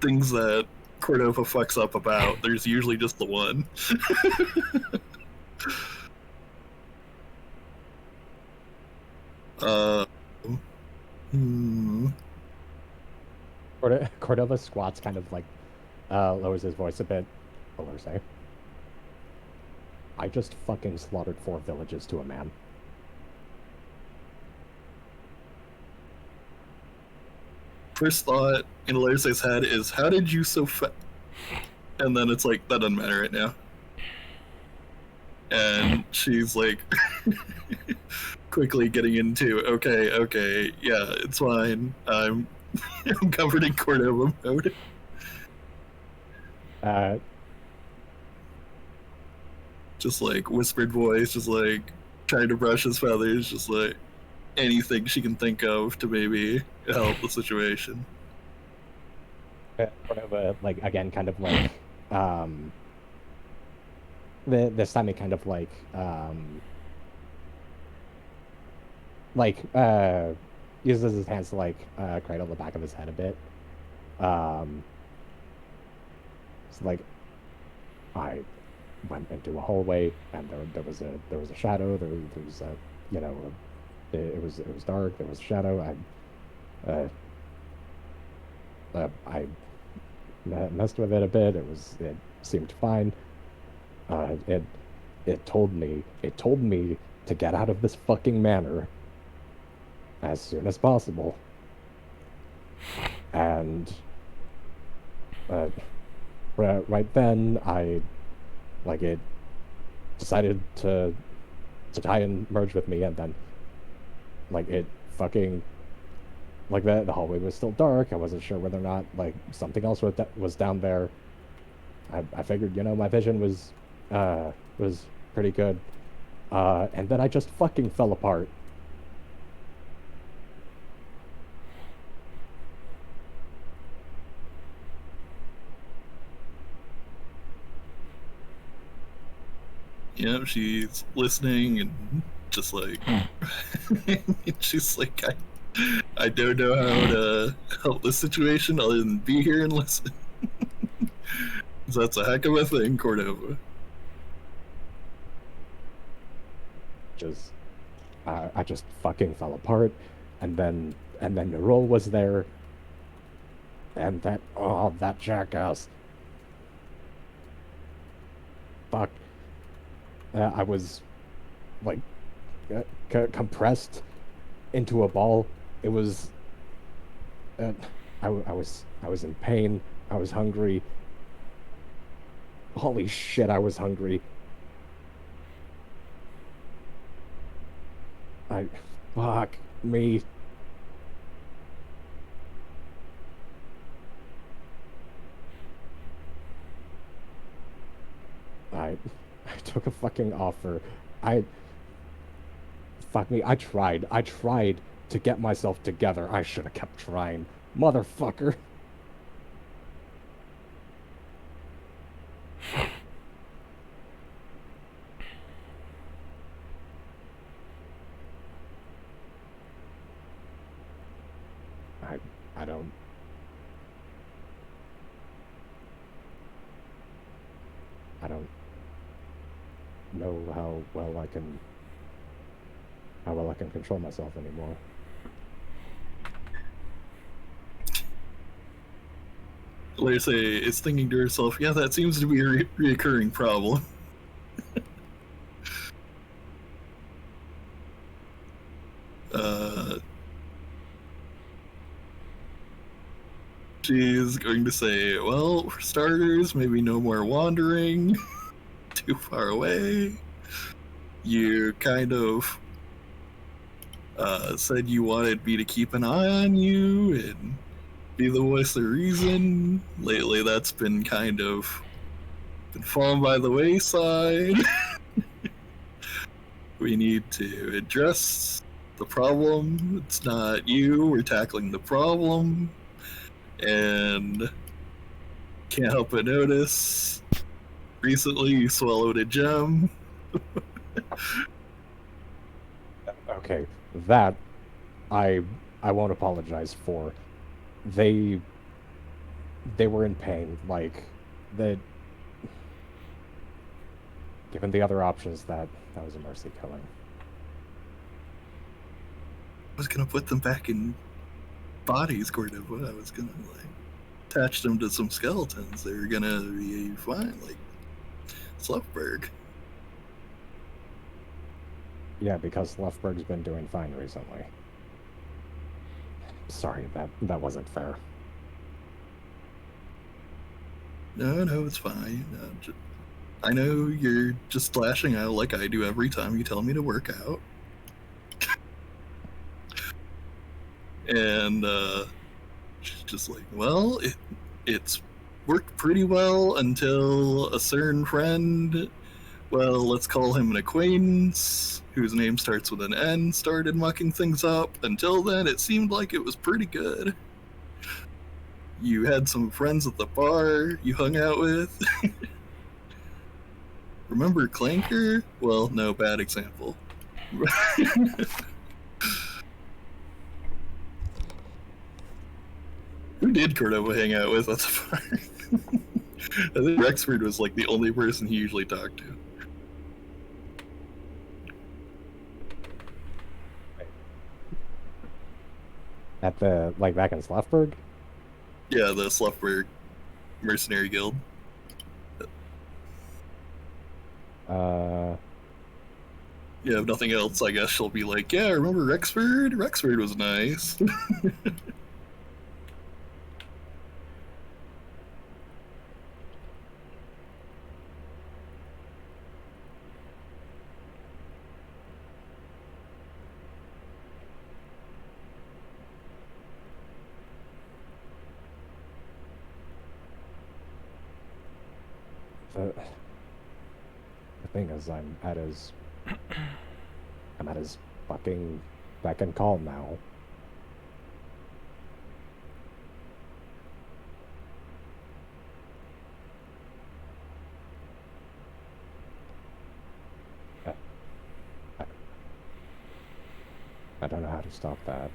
B: things that Cordova fucks up about, there's usually just the one. uh, hmm.
D: Cordova squats, kind of like lowers his voice a bit. Alerce. I just fucking slaughtered 4 villages to a man.
B: First thought in Alerce's head is, how did you so and then it's like, that doesn't matter right now. And she's like, quickly getting into, okay, yeah, it's fine. I'm comforting Cordova mode. Just like whispered voice, just like trying to brush his feathers, just like anything she can think of to maybe help the situation.
D: Cordova, like, again, kind of like, this time he kind of uses his hands to cradle the back of his head a bit. It's like, I went into a hallway and there was a shadow. There was a, you know, it was dark. There was a shadow. I messed with it a bit. It seemed fine. It told me to get out of this fucking manor as soon as possible. And right then it decided to try and merge with me, and then it fucking the hallway was still dark. I wasn't sure whether or not something else was down there. I figured, my vision was pretty good, and then I just fucking fell apart.
B: Yeah, she's listening and just like she's like, I don't know how to help this situation other than be here and listen. That's a heck of a thing, Cordova.
D: I just fucking fell apart, and then Nerol was there, and that jackass. Fuck. I was compressed into a ball. It was. I was in pain. I was hungry. Holy shit! I was hungry. Fuck me. I took a fucking offer. Fuck me. I tried to get myself together. I should have kept trying. Motherfucker. I don't. I don't know how well I can control myself anymore.
B: Larissa is thinking to herself, yeah, that seems to be a reoccurring problem. She's going to say, well, for starters, maybe no more wandering too far away. You kind of said you wanted me to keep an eye on you and be the voice of reason. Lately, that's been kind of been fallen by the wayside. We need to address the problem. It's not you. We're tackling the problem. And can't help but notice, recently you swallowed a gem.
D: Okay, that I won't apologize for. They were in pain, like that. Given the other options, that was a mercy killing.
B: I was gonna put them back in bodies, Cordova. I was gonna attach them to some skeletons. They were gonna be fine, like Sluffberg.
D: Yeah, because Sluffberg's been doing fine recently. Sorry, that wasn't fair.
B: No, it's fine. I know you're just lashing out like I do every time you tell me to work out. And she's just like, well, it's worked pretty well until a certain friend, well, let's call him an acquaintance, whose name starts with an N, started mucking things up. Until then, it seemed like it was pretty good. You had some friends at the bar you hung out with. Remember Clanker? Well, no, bad example. Who did Cordova hang out with at the bar? I think Rexford was like the only person he usually talked to.
D: At the, like, back in Sluffberg?
B: Yeah, the Sluffberg Mercenary Guild. Yeah, if nothing else, I guess she'll be like, yeah, remember Rexford? Rexford was nice.
D: The thing is, I'm at his fucking beck and call now. I don't know how to stop that.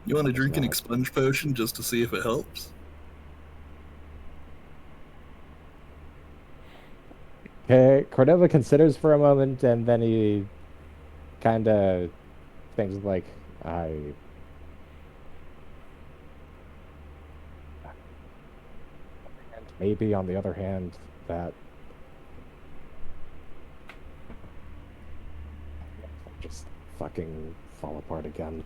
B: You want to drink an
D: not.
B: expunge potion just to see if it helps?
D: Okay, Cordova considers for a moment, and then he kind of thinks like, and maybe on the other hand, that just fucking fall apart again.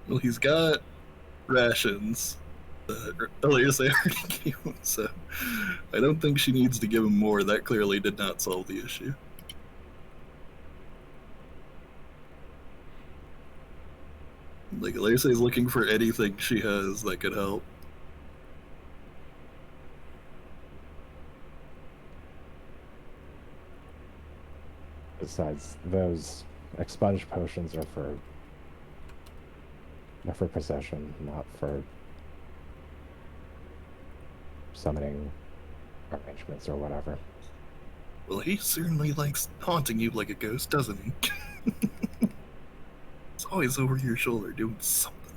B: Well, he's got rations that Elias already gave him, so I don't think she needs to give him more. That clearly did not solve the issue. Like, Elias is looking for anything she has that could help.
D: Besides, those expunge potions are for possession, not for summoning arrangements or whatever.
B: Well, he certainly likes haunting you like a ghost, doesn't he? It's always over your shoulder doing something,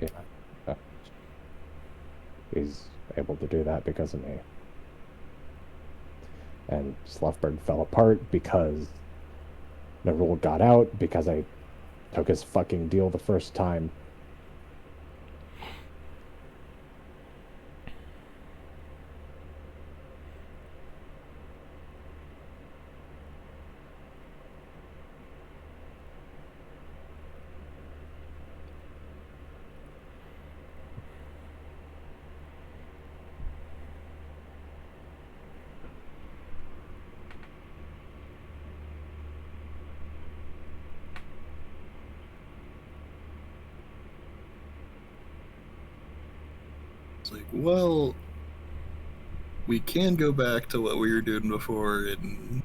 B: really.
D: Yeah. He's able to do that because of me. And Sluffberg fell apart because the rule got out, because I took his fucking deal the first time.
B: It's like, well, we can go back to what we were doing before and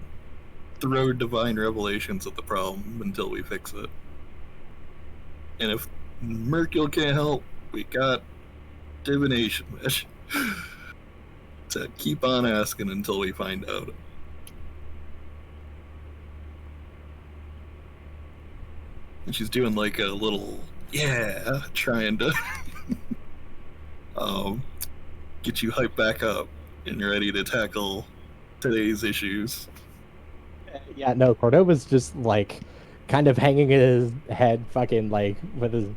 B: throw divine revelations at the problem until we fix it. And if Mercule can't help, we got divination wish. To keep on asking until we find out. And she's doing like a little, yeah, trying to get you hyped back up and ready to tackle today's issues.
D: Yeah, no, Cordova's just like kind of hanging his head, fucking like with his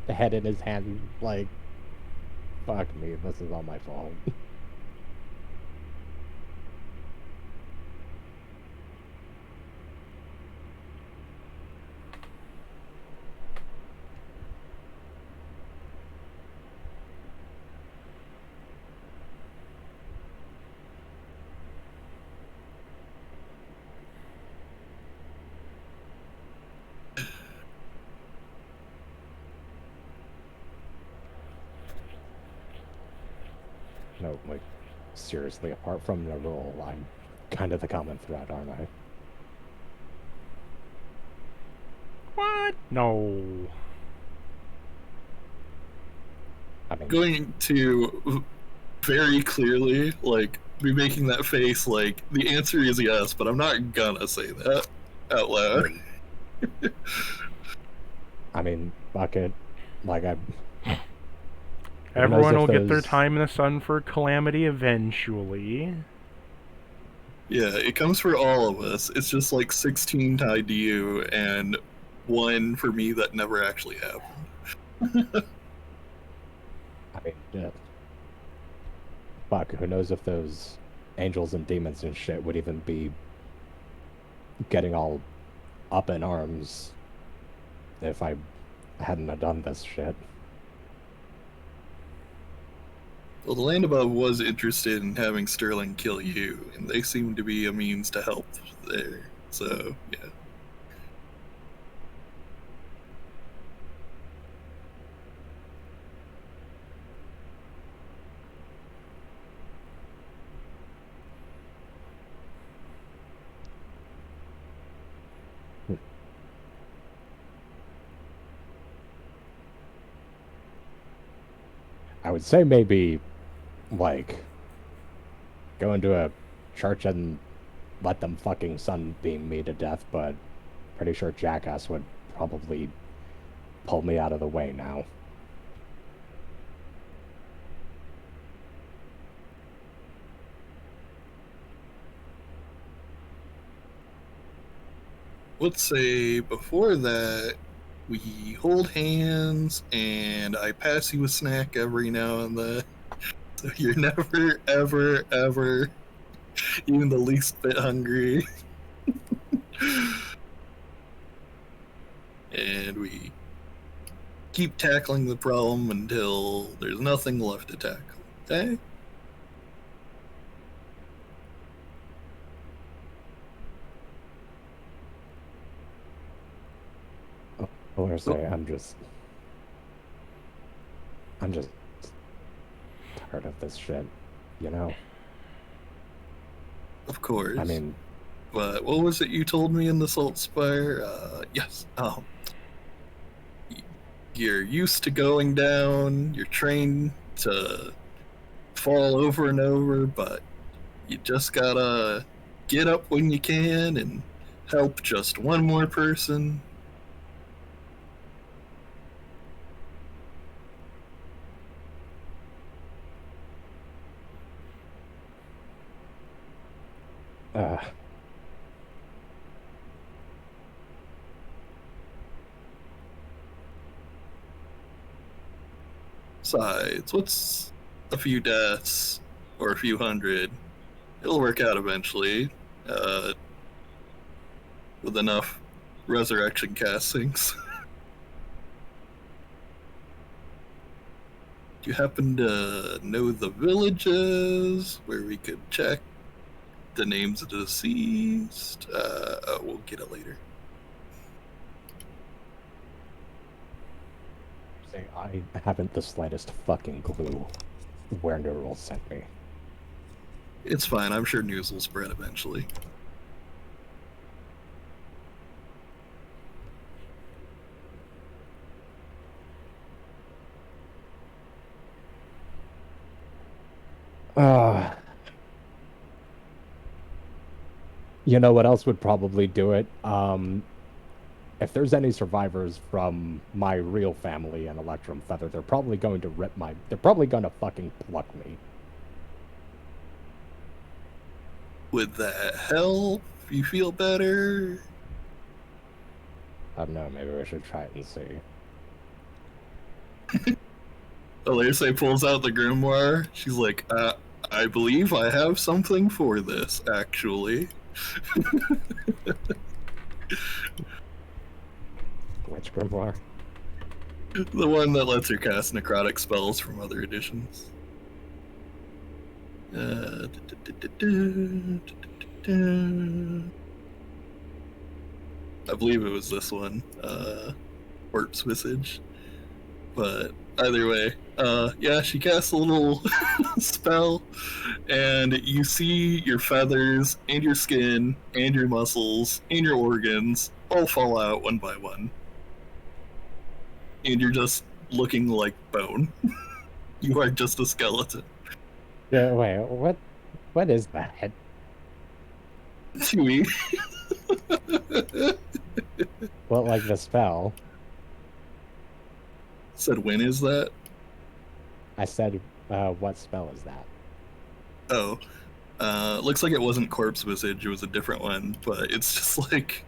D: head in his hand, like, fuck me, this is all my fault. No, like, seriously, apart from the role, I'm kind of the common thread, aren't I?
A: What? No.
D: I mean,
B: Going to very clearly, like, be making that face like, the answer is yes, but I'm not gonna say that out loud.
D: I mean, fuck it. Like,
A: Everyone will get their time in the sun for Calamity eventually.
B: Yeah, it comes for all of us. It's just like 16 tied to you and 1 for me that never actually happened.
D: I mean, yeah. Fuck, who knows if those angels and demons and shit would even be getting all up in arms if I hadn't have done this shit.
B: Well, the Land Above was interested in having Sterling kill you, and they seem to be a means to help there. So, yeah.
D: I would say maybe, like, go into a church and let them fucking sunbeam me to death, but pretty sure Jackass would probably pull me out of the way now.
B: Let's say before that, we hold hands and I pass you a snack every now and then. So you're never, ever, ever even the least bit hungry. And we keep tackling the problem until there's nothing left to tackle. Okay?
D: Or say I'm just tired of this shit, you know?
B: Of course.
D: I mean,
B: But what was it you told me in the Salt Spire? Yes. You're used to going down, you're trained to fall over and over, but you just gotta get up when you can and help just one more person. Besides, what's a few deaths or a few hundred? It'll work out eventually, with enough resurrection castings. Do you happen to know the villages where we could check the names of the deceased? We'll get it later.
D: say I haven't the slightest fucking clue. where Neural sent me.
B: It's fine. I'm sure news will spread eventually.
D: You know what else would probably do it? If there's any survivors from my real family in Electrum Feather, they're probably going to they're probably going to fucking pluck me.
B: Would that help you feel better?
D: I don't know, maybe we should try it and see.
B: Alerce pulls out the grimoire. She's like, I believe I have something for this, actually.
D: Which grimoire?
B: The one that lets her cast necrotic spells from other editions. I believe it was this one, Corpse Visage. But either way, yeah, she casts a little spell, and you see your feathers, and your skin, and your muscles, and your organs all fall out one by one. And you're just looking like bone. You are just a skeleton.
D: Yeah, wait, what is that?
B: Chewy.
D: Well, like the spell.
B: Said, when is that?
D: I said, what spell is that?
B: Oh. Looks like it wasn't Corpse Visage, it was a different one, but it's just like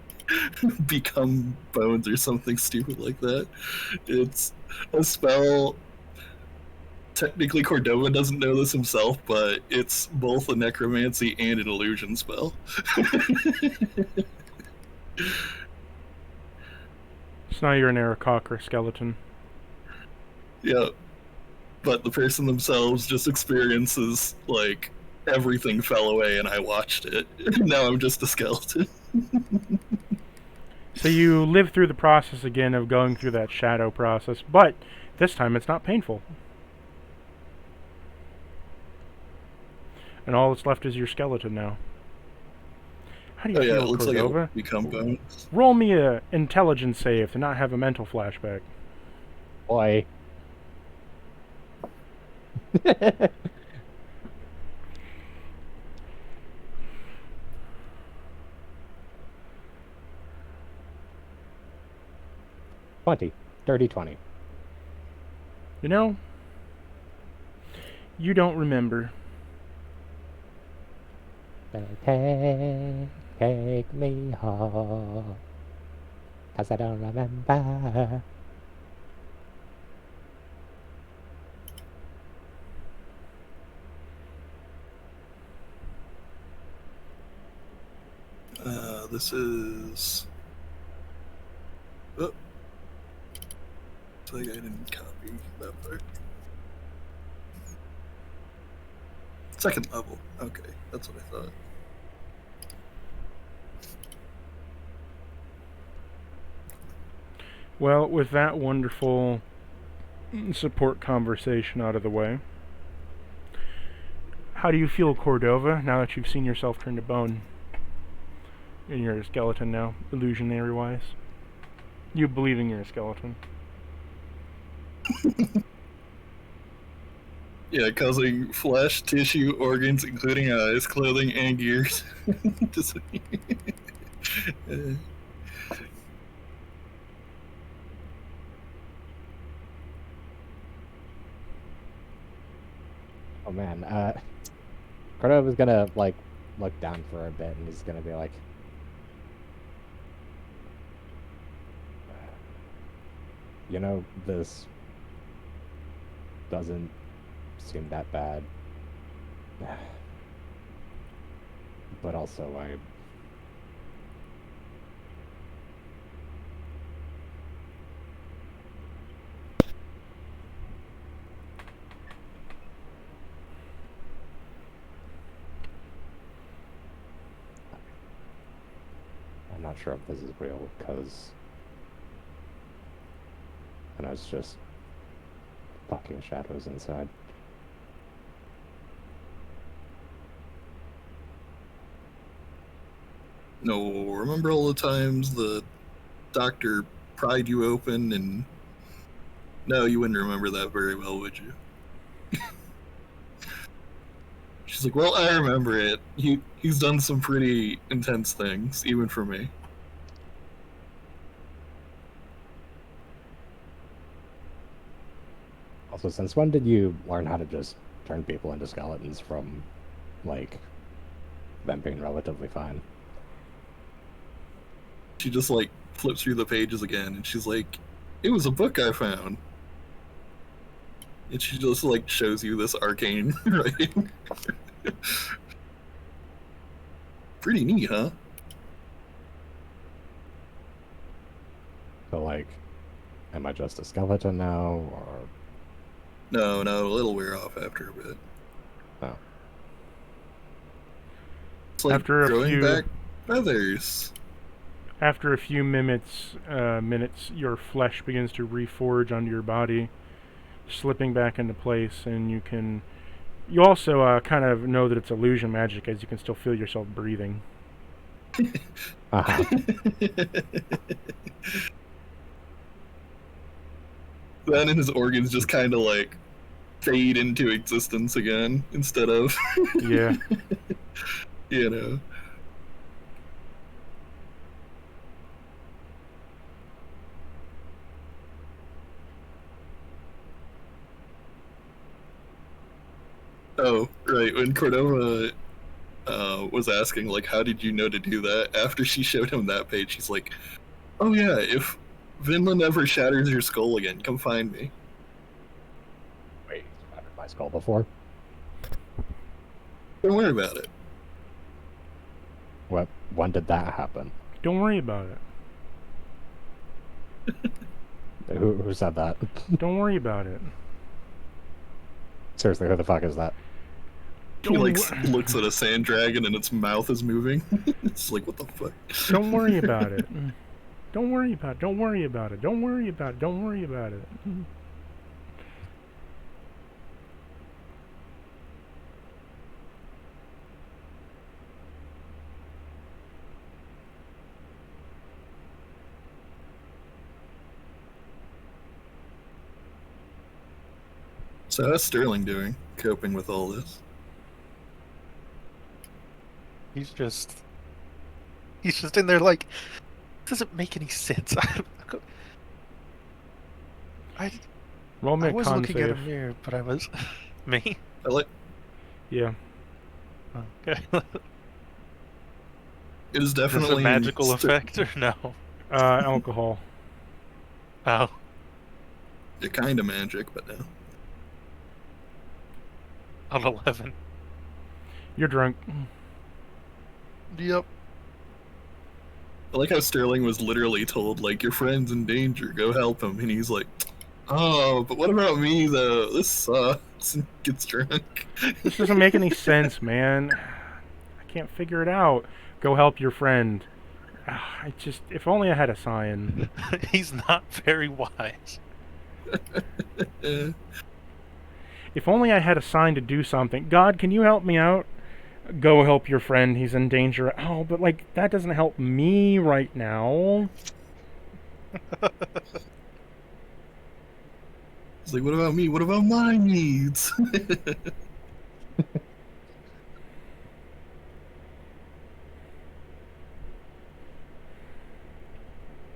B: become bones or something stupid like that. It's a spell. Technically, Cordova doesn't know this himself, but it's both a necromancy and an illusion spell.
A: It's not you're an Aarakocra skeleton.
B: Yeah, but the person themselves just experiences like everything fell away and I watched it. Now I'm just a skeleton.
A: So you live through the process again of going through that shadow process, but this time it's not painful. And all that's left is your skeleton now. How do you
B: Oh yeah,
A: feel,
B: it looks
A: Cordova?
B: like it'll become bones.
A: Roll me a intelligence save to not have a mental flashback.
D: Boy. 20. Dirty 20.
A: You know, you don't remember.
D: Take me home, 'cause I don't remember.
B: This is. Oh. It's like I didn't copy that part. Second level. Okay, that's what I thought.
A: Well, with that wonderful support conversation out of the way, how do you feel, Cordova, now that you've seen yourself turn to bone? And you're a skeleton now, illusionary-wise? You believing you're a skeleton.
B: Yeah, causing flesh, tissue, organs, including eyes, clothing, and gears.
D: Oh man, Cordova's gonna like look down for a bit and he's gonna be like, you know, this doesn't seem that bad. But also I'm not sure if this is real because I know it's just fucking shadows inside.
B: No, remember all the times the doctor pried you open and... No, you wouldn't remember that very well, would you? She's like, well, I remember it. He's done some pretty intense things, even for me.
D: Also, since when did you learn how to just turn people into skeletons from, like, them being relatively fine?
B: She just, like, flips through the pages again, and she's like, it was a book I found. And she just, like, shows you this arcane writing. Pretty neat, huh?
D: So, like, am I just a skeleton now, or...
B: No, it'll wear off after a bit.
D: Oh.
B: It's like
A: After a
B: growing
A: few-
B: back feathers.
A: After a few minutes, your flesh begins to reforge under your body, slipping back into place, and you also kind of know that it's illusion magic, as you can still feel yourself breathing.
D: Uh-huh.
B: Then his organs just kind of like fade into existence again instead of,
A: Yeah.
B: you know. Oh, right. When Cordova was asking, like, how did you know to do that? After she showed him that page, she's like, oh yeah, if Vinland ever shatters your skull again, come find me.
D: Wait, you shattered my skull before?
B: Don't worry about it.
D: What? When did that happen?
A: Don't worry about it.
D: Who said that?
A: Don't worry about it.
D: Seriously, who the fuck is that?
B: He like looks at a sand dragon and its mouth is moving. It's like, what the fuck?
A: Don't worry about it. Don't worry about it. Don't worry about it. Don't worry about it. Don't worry about it.
B: So how's Sterling doing, coping with all this?
E: He's just in there like, doesn't make any sense. I
A: Roll me a
E: was
A: con
E: looking at a
A: save.
E: mirror, but I was me.
B: I like
A: Yeah.
E: Okay.
B: it is
E: Is this
B: definitely
E: a magical effect or no?
A: Alcohol.
E: Oh,
B: They're kind of magic, but no.
E: on 11.
A: You're drunk.
E: Yep.
B: I like how Sterling was literally told, like, your friend's in danger, go help him, and he's like, oh, but what about me though? This sucks. And gets drunk.
A: This doesn't make any sense, man. I can't figure it out. Go help your friend. If only I had a sign.
E: He's not very wise.
A: If only I had a sign to do something. God, can you help me out? Go help your friend. He's in danger. Oh, but like, that doesn't help me right now.
B: He's like, what about me? What about my needs?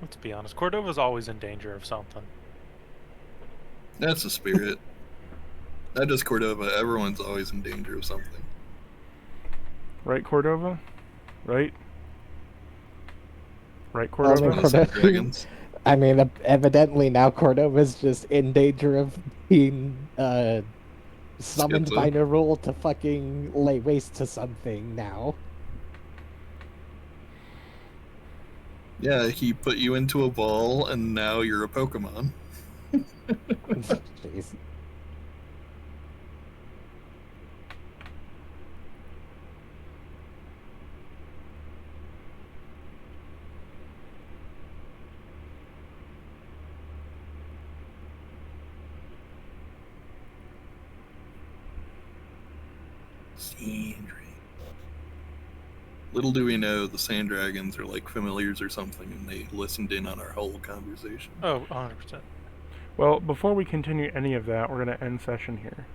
E: Let's be honest, Cordova's always in danger of something.
B: That's the spirit. Not just Cordova, everyone's always in danger of something.
A: Right, Cordova? Right? Right,
B: That's
A: Cordova?
B: one of the sand dragons.
D: I mean, evidently now Cordova's just in danger of being summoned
B: Schizo.
D: by Nerul to fucking lay waste to something now.
B: Yeah, he put you into a ball, and now you're a Pokemon.
D: Jeez.
B: Little do we know the sand dragons are like familiars or something, and they listened in on our whole conversation.
E: Oh, 100%.
A: Well, before we continue any of that, we're going to end session here.